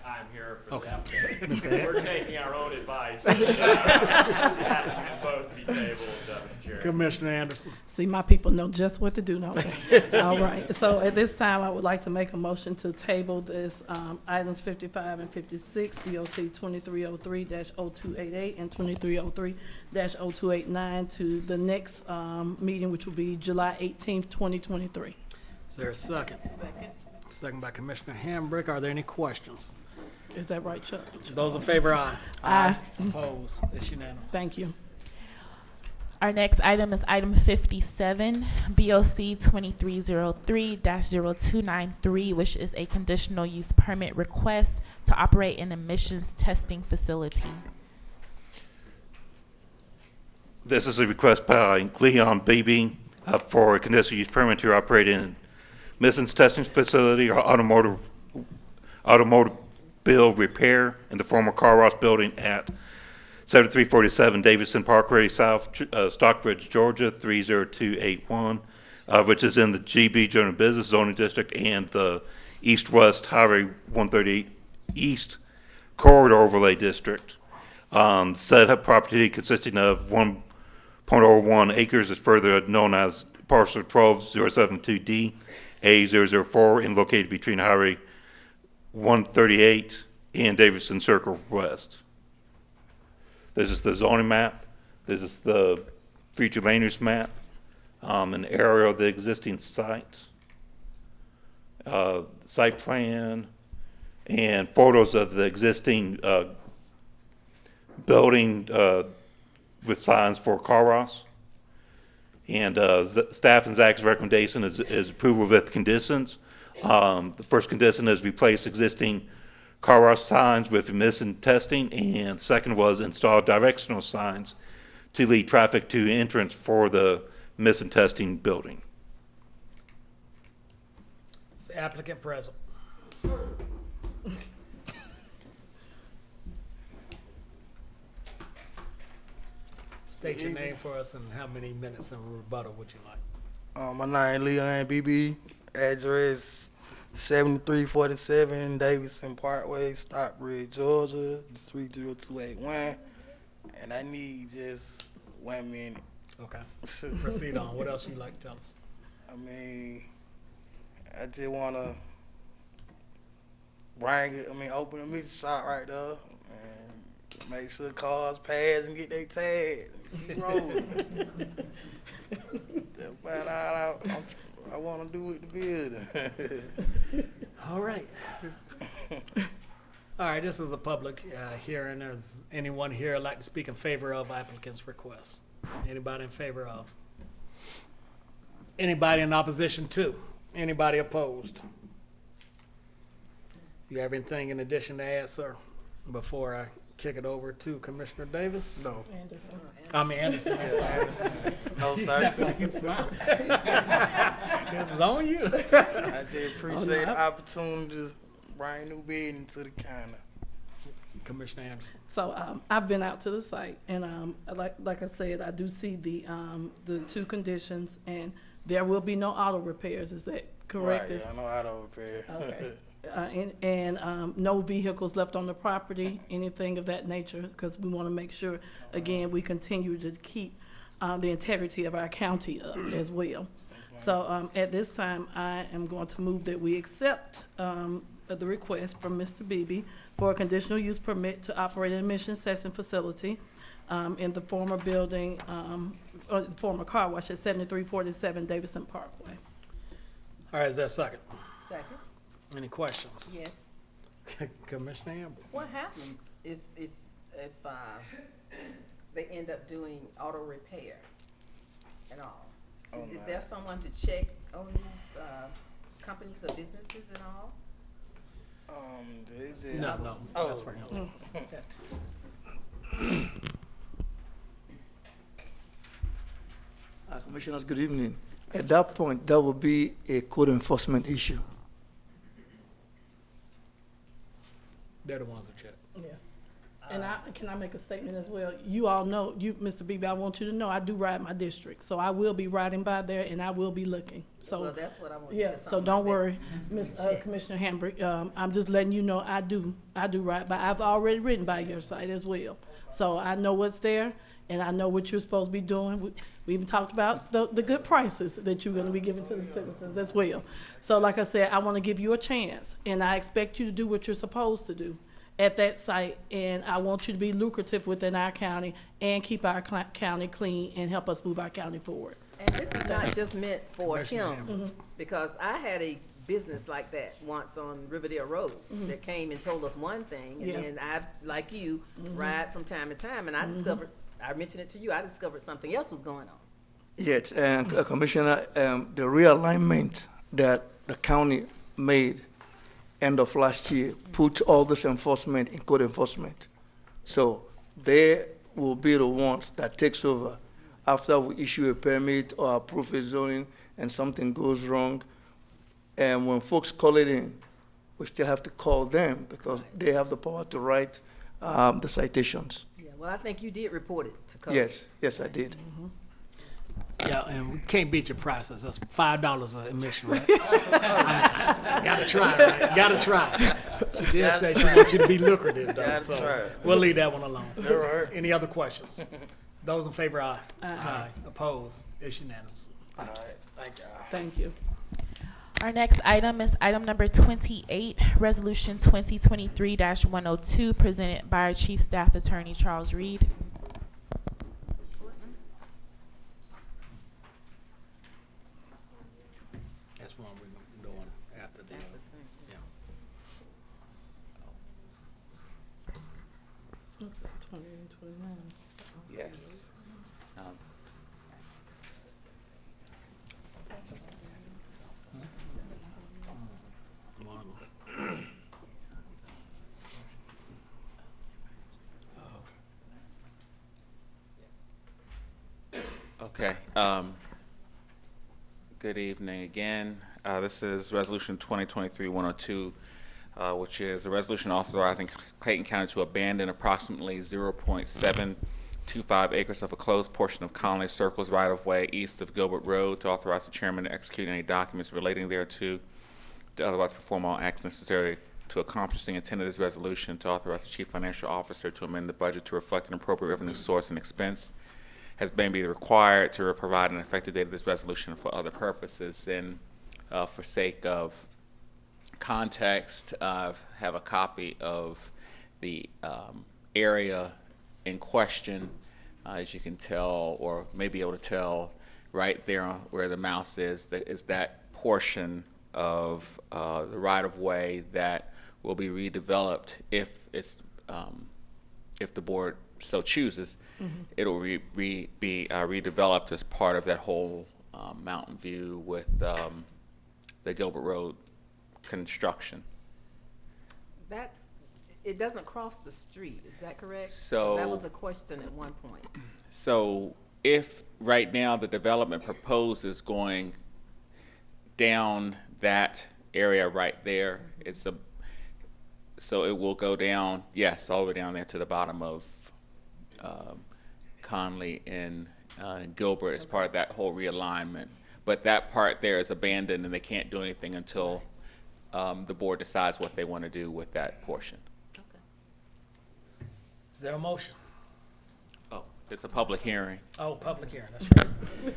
I'm here for Okay. the applicant. Mr. Hill. We're taking our own advice. Asking them both to be tabled, Mr. Chair. Commissioner Anderson. See, my people know just what to do, don't they? All right. So at this time, I would like to make a motion to table this items 55 and 56, BOC 2303-0288 and 2303-0289 to the next meeting, which will be July 18th, 2023. Is there a second? Second by Commissioner Hambrick. Are there any questions? Is that right, Chuck? Those in favor, aye. Aye. Opposed? It's unanimous. Thank you. Our next item is item 57, BOC 2303-0293, which is a conditional use permit request to operate an emissions testing facility. This is a request by Leon Beebe for a conditional use permit to operate in emissions testing facility or automobile repair in the former car wash building at 7347 Davidson Parkway South, Stockbridge, Georgia 30281, which is in the GB General Business Zoning District and the East-West Highway 138 East Corridor Overlay District. Said property consisting of 1.01 acres is further known as parcel 12072D A004 and located between Highway 138 and Davidson Circle West. This is the zoning map. This is the future land use map, an area of the existing site, site plan, and photos of the existing building with signs for car wash. And staff and Zach's recommendation is approval with conditions. The first condition is replace existing car wash signs with emission testing, and second was install directional signs to lead traffic to entrance for the emission testing building. Is Is the applicant present? State your name for us and how many minutes in rebuttal would you like? My name Leon BB. Address 7347 Davidson Parkway, Stockbridge, Georgia, 30281. And I need just 1 minute. Okay. Proceed on. What else you like to tell us? I mean, I just wanna open a mixer shop right there and make sure cars pass and get their tag. Keep rolling. That's about all I want to do with the building. All right. All right, this is a public hearing. Does anyone here like to speak in favor of applicant's request? Anybody in favor of? Anybody in opposition to? Anybody opposed? You have anything in addition to add, sir, before I kick it over to Commissioner Davis? No. Anderson. I mean Anderson. No, sir. That's why he's smiling. This is on you. I just appreciate the opportunity to bring new business to the county. Commissioner Anderson. So I've been out to the site, and like I said, I do see the 2 conditions, and there will be no auto repairs. Is that correct? Right, yeah, no auto repair. Okay. And no vehicles left on the property, anything of that nature, because we want to make sure, again, we continue to keep the integrity of our county up as well. So at this time, I am going to move that we accept the request from Mr. Beebe for a conditional use permit to operate an emissions testing facility in the former building, former car wash at 7347 Davidson Parkway. All right, is there a second? Second. Any questions? Yes. Commissioner Amber. What happens if they end up doing auto repair and all? Is there someone to check on these companies or businesses and all? No, that's for him. Commissioners, good evening. At that point, that will be a code enforcement issue. They're the ones who check. Yeah. And can I make a statement as well? You all know, Mr. Beebe, I want you to know I do ride my district, so I will be riding by there and I will be looking. So Well, that's what I want to yeah, hear, so something don't like worry, that. Commissioner Hambrick. I'm just letting you know I do ride by. I've already ridden by your site as well, so I know what's there and I know what you're supposed to be doing. We even talked about the good prices that you're going to be giving to the citizens as well. So like I said, I want to give you a chance, and I expect you to do what you're supposed to do at that site, and I want you to be lucrative within our county and keep our county clean and help us move our county forward. And this is not just meant for him, because I had a business like that once on Riverdale Road that came and told us one thing, and then I, like you, ride from time to time, and I discovered, I mentioned it to you, I discovered something else was going on. Yes, and Commissioner, the realignment that the county made end of last year put all this enforcement in code enforcement. So they will be the ones that takes over after we issue a permit or approve a zoning and something goes wrong. And when folks call it in, we still have to call them because they have the power to write the citations. Yeah, well, I think you did report it to code. Yes, I did. Yeah, and we can't beat your prices. That's $5 an admission, right? Gotta try, right? Gotta try. She did say she wants you to be lucrative, though. Gotta So try. we'll leave that one alone. All right. Any other questions? Those in favor, aye. Aye. Opposed? It's unanimous. All right, thank y'all. Thank you. Our next item is item number 28, Resolution 2023-102, presented by our Chief Staff Attorney Charles Reed. That's one we're doing after the, yeah. What's that, 20 and 29? Yes. Okay. Good evening again. This is Resolution 2023-102, which is a resolution authorizing Clayton County to abandon approximately 0.725 acres of a closed portion of Conley Circle's right-of-way east of Gilbert Road, to authorize the chairman to execute any documents relating thereto, to otherwise perform all acts necessary to accomplish the intent of this resolution, to authorize the chief financial officer to amend the budget to reflect an appropriate revenue source and expense has been required to provide an effective date of this resolution for other purposes. And for sake of context, I have a copy of the area in question. As you can tell, or may be able to tell, right there where the mouse is that portion of the right-of-way that will be redeveloped if it's if the board so chooses. It'll be redeveloped as part of that whole Mountain View with the Gilbert Road construction. It doesn't cross the street, is that correct? So that was a question at one point. So if right now the development proposed is going down that area right there, so it will go down, yes, all the way down there to the bottom of Conley and Gilbert as part of that whole realignment. But that part there is abandoned, and they can't do anything until the board decides what they want to do with that portion. Okay. Is there a motion? Oh, it's a public hearing. Oh, public hearing, that's right.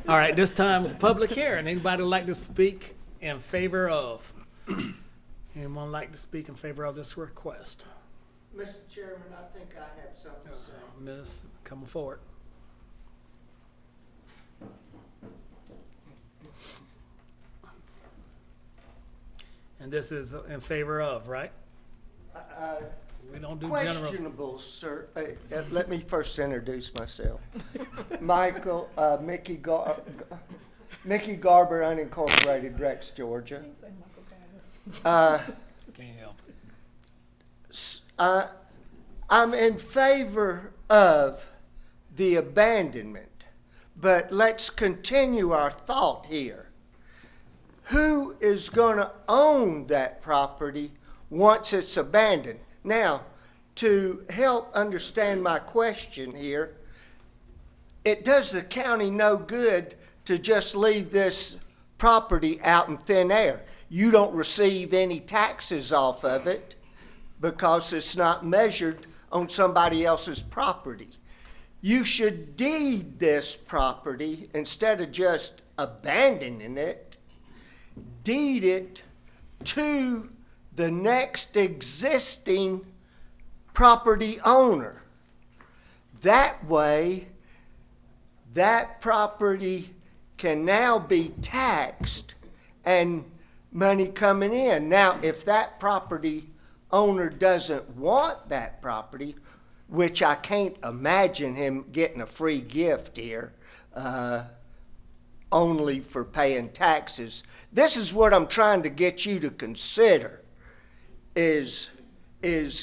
All right, this time it's a public hearing. Anybody would like to speak in favor of? Anyone like to speak in favor of this request? Mr. Chairman, I think I have something to say. Ms., coming forward. And this is in favor of, right? We don't do general. Questionable, sir. Let me first introduce myself. Michael, Mickey Garber, unincorporated, Rex, Georgia. Can't help it. I'm in favor of the abandonment, but let's continue our thought here. Who is going to own that property once it's abandoned? Now, to help understand my question here, it does the county no good to just leave this property out in thin air. You don't receive any taxes off of it because it's not measured on somebody else's property. You should deed this property instead of just abandoning it. Deed it to the next existing property owner. That way, that property can now be taxed and money coming in. Now, if that property owner doesn't want that property, which I can't imagine him getting a free gift here, only for paying taxes. This is what I'm trying to get you to consider, is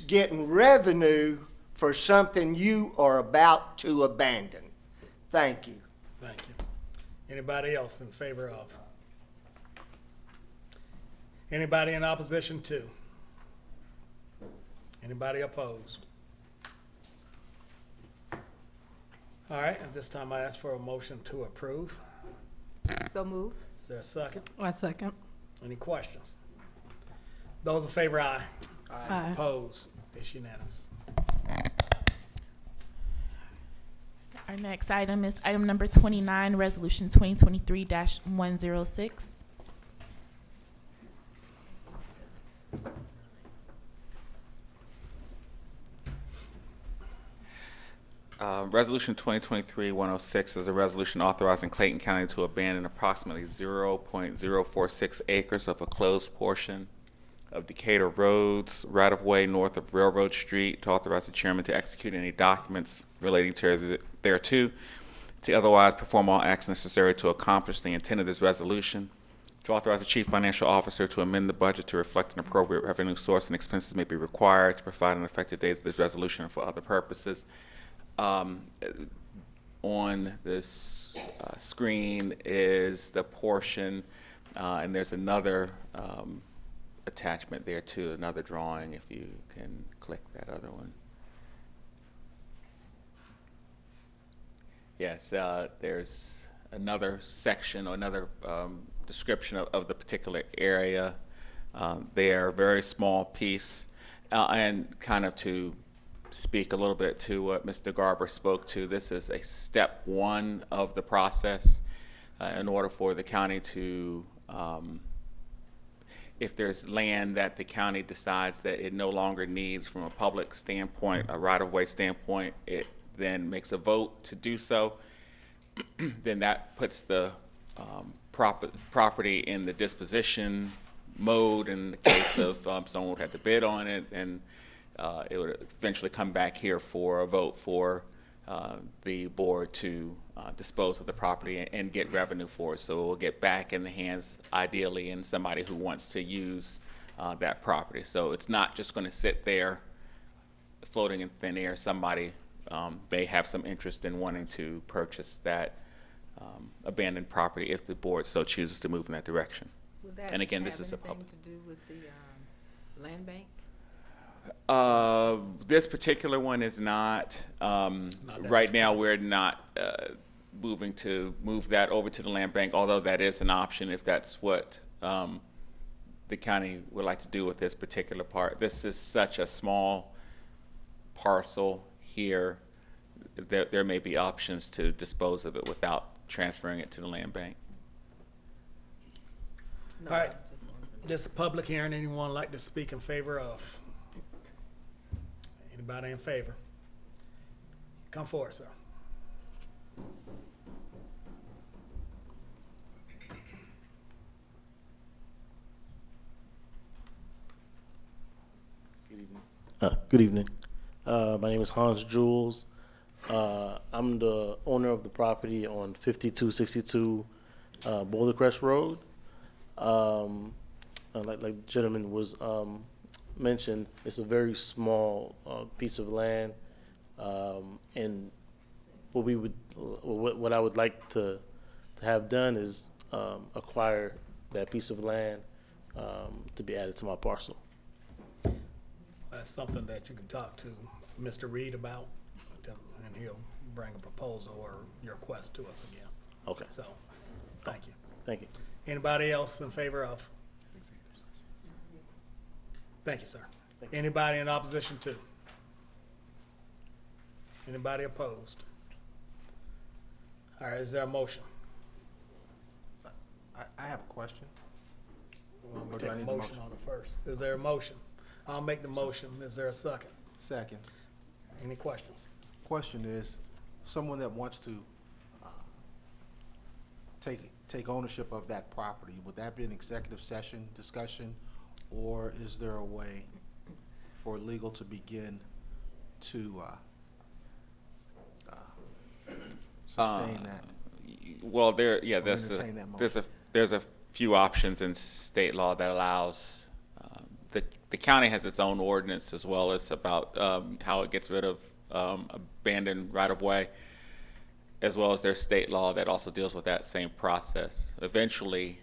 getting revenue for something you are about to abandon. Thank you. Thank you. Anybody else in favor of? Anybody in opposition to? Anybody opposed? All right, at this time I ask for a motion to approve. So move. Is there a second? I second. Any questions? Those in favor, aye. Aye. Opposed? It's unanimous. Our next item is item number 29, Resolution 2023-106. Resolution 2023-106 is a resolution authorizing Clayton County to abandon approximately 0.046 acres of a closed portion of Decatur Road's right-of-way north of Railroad Street, to authorize the chairman to execute any documents relating to thereto, to otherwise perform all acts necessary to accomplish the intent of this resolution, to authorize the chief financial officer to amend the budget to reflect an appropriate revenue source and expenses may be required, to provide an effective date of this resolution for other purposes. on this screen is the portion, and there's another attachment there too, another drawing, if you can click that other one. Yes, there's another section or another description of the particular area. There, very small piece, and kind of to speak a little bit to what Mr. Garber spoke to, this is a step one of the process in order for the county to, if there's land that the county decides that it no longer needs from a public standpoint, a right-of-way standpoint, it then makes a vote to do so, then that puts the property in the disposition mode in the case of someone would have to bid on it, and it would eventually come back here for a vote for the board to dispose of the property and get revenue for it. So it will get back in the hands, ideally, in somebody who wants to use that property. So it's not just going to sit there floating in thin air. Somebody may have some interest in wanting to purchase that abandoned property if the board so chooses to move in that direction. And again, this is a public. To do with the land bank? This particular one is not. Right now, we're not moving to move that over to the land bank, although that is an option if that's what the county would like to do with this particular part. This is such a small parcel here that there may be options to dispose of it without transferring it to the land bank. All right, this is a public hearing. Anyone like to speak in favor of? Anybody in favor? Come forward, sir. Good evening. My name is Hans Jules. I'm the owner of the property on 5262 Boulder Crest Road. Like the gentleman was mentioned, it's a very small piece of land, and what I would like to have done is acquire that piece of land to be added to my parcel. That's something that you can talk to Mr. Reed about, and he'll bring a proposal or your request to us again. Okay. So, thank you. Thank you. Anybody else in favor of? Thank you, sir. Anybody in opposition to? Anybody opposed? All right, is there a motion? I have a question. We'll Or do I take a need the motion on it first. Is there a motion? I'll make the motion. Is there a second? Second. Any questions? Question is, someone that wants to take ownership of that property, would that be an executive session discussion, or is there a way for legal to begin to sustain that? Well, there's entertain that motion? there's a few options in state law that allows the county has its own ordinance as well as about how it gets rid of abandoned right-of-way, as well as there's state law that also deals with that same process. Eventually,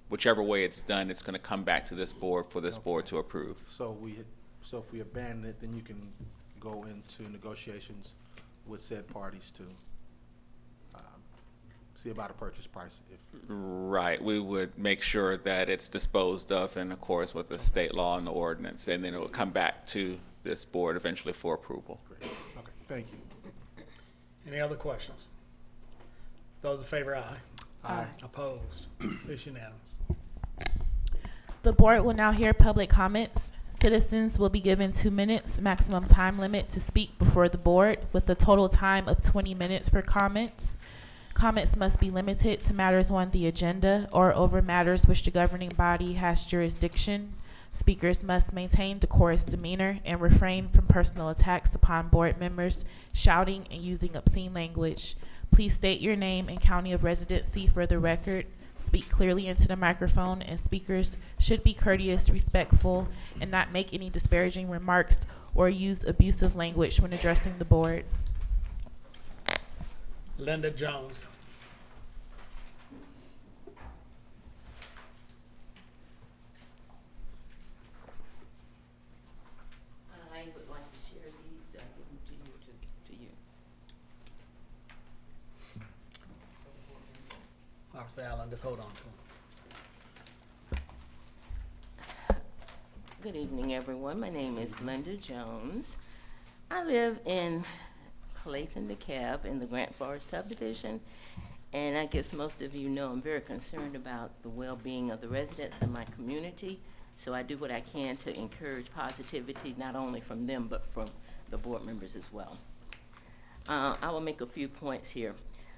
whichever way it's done, it's going to come back to this board for this board to approve. So if we abandon it, then you can go into negotiations with said parties to see about a purchase price. Right. We would make sure that it's disposed of in accordance with the state law and the ordinance, and then it will come back to this board eventually for approval. Great. Okay. Thank you. Any other questions? Those in favor, aye. Aye. Opposed? It's unanimous. The board will now hear public comments. Citizens will be given 2 minutes maximum time limit to speak before the board, with a total time of 20 minutes for comments. Comments must be limited to matters on the agenda or over matters which the governing body has jurisdiction. Speakers must maintain decorous demeanor and refrain from personal attacks upon board members, shouting, and using obscene language. Please state your name and county of residency for the record. Speak clearly into the microphone, and speakers should be courteous, respectful, and not make any disparaging remarks or use abusive language when addressing the board. Linda Jones. I would like to share these, give them to you, to you. Officer Allen, just hold on to them. Good evening, everyone. My name is Linda Jones. I live in Clayton, DeKalb, in the Grant Forest subdivision, and I guess most of you know I'm very concerned about the well-being of the residents in my community, so I do what I can to encourage positivity, not only from them, but from the board members as well. I will make a few points here.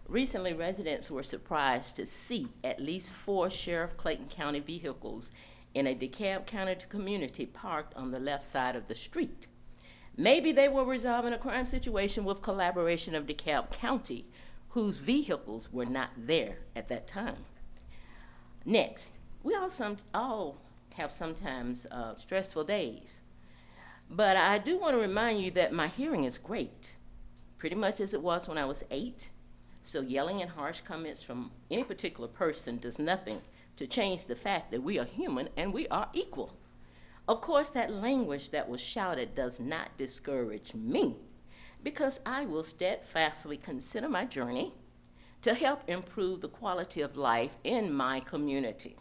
Recently, residents were surprised to see at least 4 Sheriff Clayton County vehicles in a DeKalb County community parked on the left side of the street. Maybe they were resolving a crime situation with collaboration of DeKalb County, whose vehicles were not there at that time. Next, we all have sometimes stressful days, but I do want to remind you that my hearing is great, pretty much as it was when I was 8, so yelling and harsh comments from any particular person does nothing to change the fact that we are human and we are equal. Of course, that language that was shouted does not discourage me, because I will steadfastly consider my journey to help improve the quality of life in my community.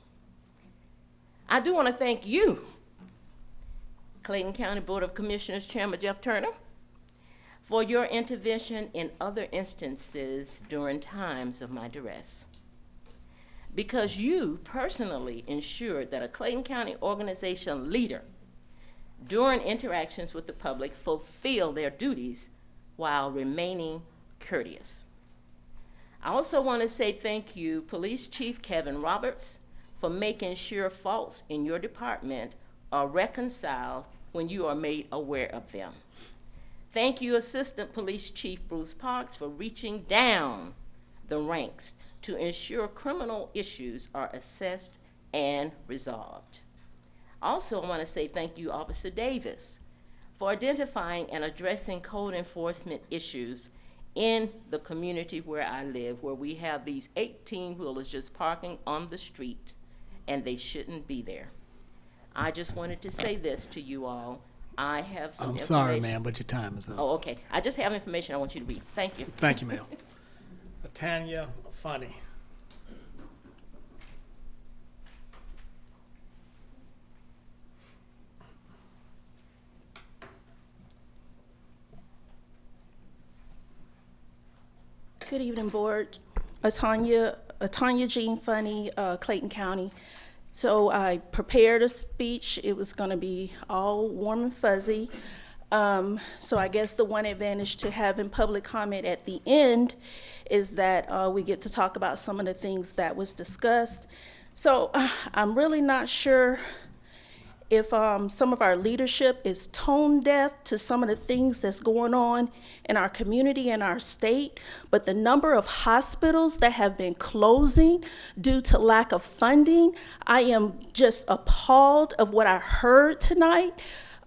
I do want to thank you, Clayton County Board of Commissioners Chairman Jeff Turner, for your intervention in other instances during times of my duress, because you personally ensured that a Clayton County organization leader during interactions with the public fulfill their duties while remaining courteous. I also want to say thank you, Police Chief Kevin Roberts, for making sure faults in your department are reconciled when you are made aware of them. Thank you, Assistant Police Chief Bruce Parks, for reaching down the ranks to ensure criminal issues are assessed and resolved. Also, I want to say thank you, Officer Davis, for identifying and addressing code enforcement issues in the community where I live, where we have these 18-wheelers just parking on the street, and they shouldn't be there. I just wanted to say this to you all. I have some information. I'm sorry, ma'am, but your time is up. Oh, okay. I just have information I want you to read. Thank you. Thank you, ma'am. Tanya Funny. Good evening, Board. Tanya Jean Funny, Clayton County. So I prepared a speech. It was going to be all warm and fuzzy. So I guess the one advantage to having public comment at the end is that we get to talk about some of the things that was discussed. So I'm really not sure if some of our leadership is tone deaf to some of the things that's going on in our community and our state, but the number of hospitals that have been closing due to lack of funding, I am just appalled of what I heard tonight.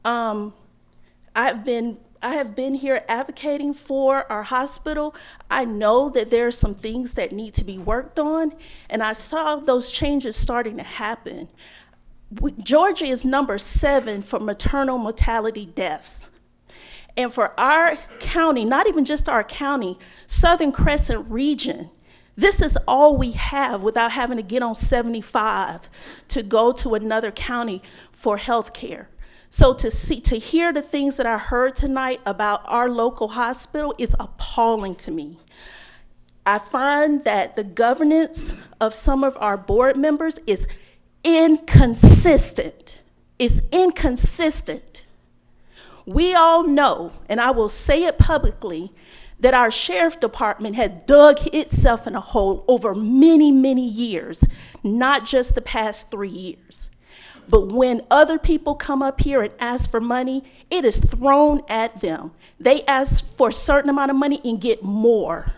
I have been here advocating for our hospital. I know that there are some things that need to be worked on, and I saw those changes starting to happen. Georgia is number 7 for maternal mortality deaths. And for our county, not even just our county, Southern Crescent region, this is all we have without having to get on 75 to go to another county for health care. So to hear the things that I heard tonight about our local hospital is appalling to me. I find that the governance of some of our board members is inconsistent. It's inconsistent. We all know, and I will say it publicly, that our sheriff department had dug itself in a hole over many, many years, not just the past 3 years. But when other people come up here and ask for money, it is thrown at them. They ask for a certain amount of money and get more.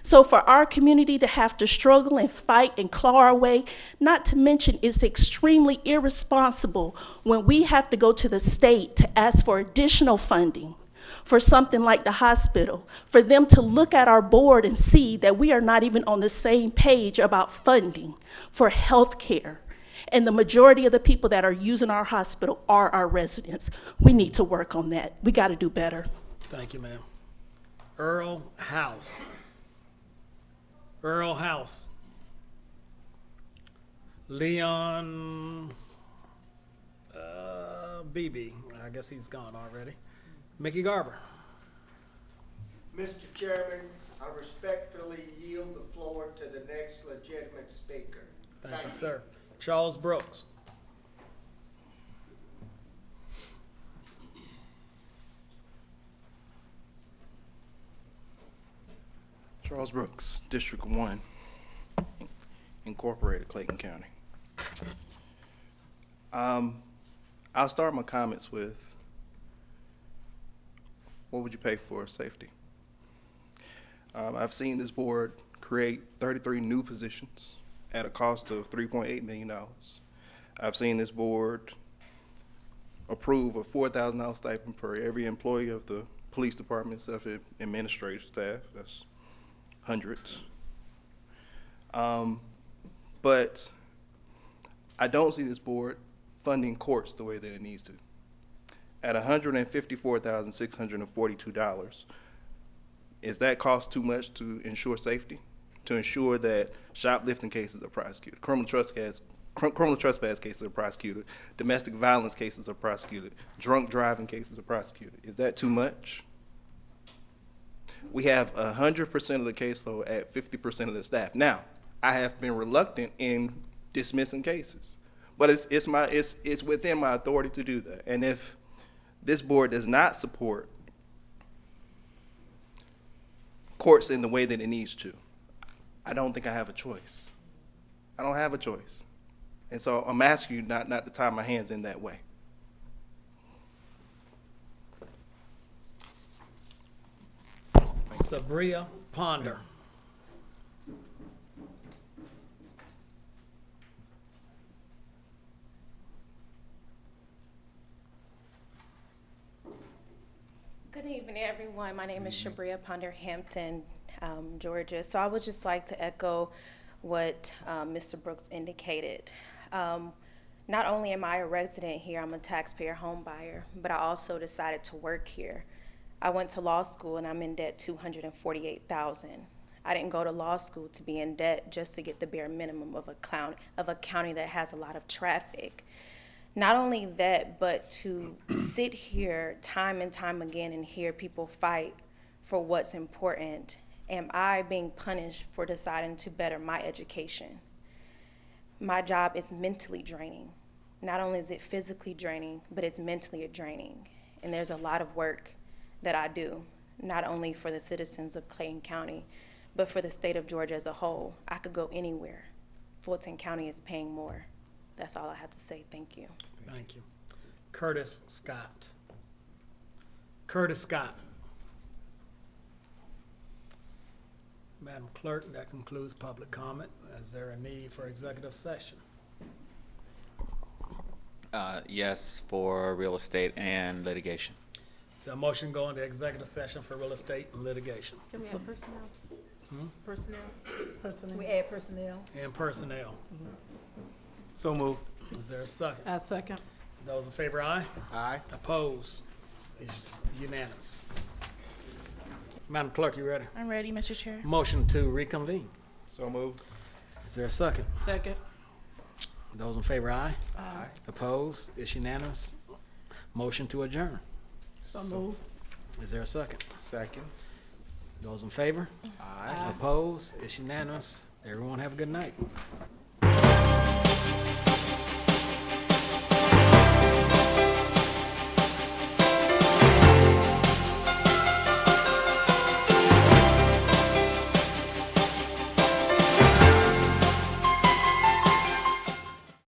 So for our community to have to struggle and fight and claw our way, not to mention it's extremely irresponsible when we have to go to the state to ask for additional funding, for something like the hospital, for them to look at our board and see that we are not even on the same page about funding for health care. And the majority of the people that are using our hospital are our residents. We need to work on that. We got to do better. Thank you, ma'am. Earl House. Earl House. Leon Beebe. I guess he's gone already. Mickey Garber. Mr. Chairman, I respectfully yield the floor to the next legitimate speaker. Thank you, sir. Charles Brooks. Charles Brooks, District 1, Incorporated, Clayton County. I'll start my comments with, what would you pay for safety? I've seen this board create 33 new positions at a cost of $3.8 million. I've seen this board approve a $4,000 stipend per every employee of the police department, except for administrative staff. That's hundreds. But I don't see this board funding courts the way that it needs to. At $154,642, is that cost too much to ensure safety? To ensure that shoplifting cases are prosecuted, criminal trespass cases are prosecuted, domestic violence cases are prosecuted, drunk driving cases are prosecuted. Is that too much? We have 100% of the caseload at 50% of the staff. Now, I have been reluctant in dismissing cases, but it's within my authority to do that. And if this board does not support courts in the way that it needs to, I don't think I have a choice. I don't have a choice. And so I'm asking you not to tie my hands in that way. Sabria Ponder. Good evening, everyone. My name is Shabria Ponder, Hampton, Georgia. So I would just like to echo what Mr. Brooks indicated. Not only am I a resident here, I'm a taxpayer home buyer, but I also decided to work here. I went to law school and I'm in debt $248,000. I didn't go to law school to be in debt just to get the bare minimum of a county that has a lot of traffic. Not only that, but to sit here time and time again and hear people fight for what's important. Am I being punished for deciding to better my education? My job is mentally draining. Not only is it physically draining, but it's mentally draining. And there's a lot of work that I do, not only for the citizens of Clayton County, but for the state of Georgia as a whole. I could go anywhere. Fulton County is paying more. That's all I have to say. Thank you. Thank you. Curtis Scott. Curtis Scott. Madam Clerk, that concludes public comment. Is there a need for executive session? Yes, for real estate and litigation. So a motion go into executive session for real estate and litigation. Can we have personnel? Personnel? Personnel. We add personnel? And personnel. So moved. Is there a second? I second. Those in favor, aye? Aye. Opposed? It's unanimous. Madam Clerk, you ready? I'm ready, Mr. Chair. Motion to reconvene. So moved. Is there a second? Second. Those in favor, aye? Aye. Opposed? It's unanimous. Motion to adjourn. So moved. Is there a second? Second. Those in favor? Aye. Opposed? It's unanimous. Everyone have a good night.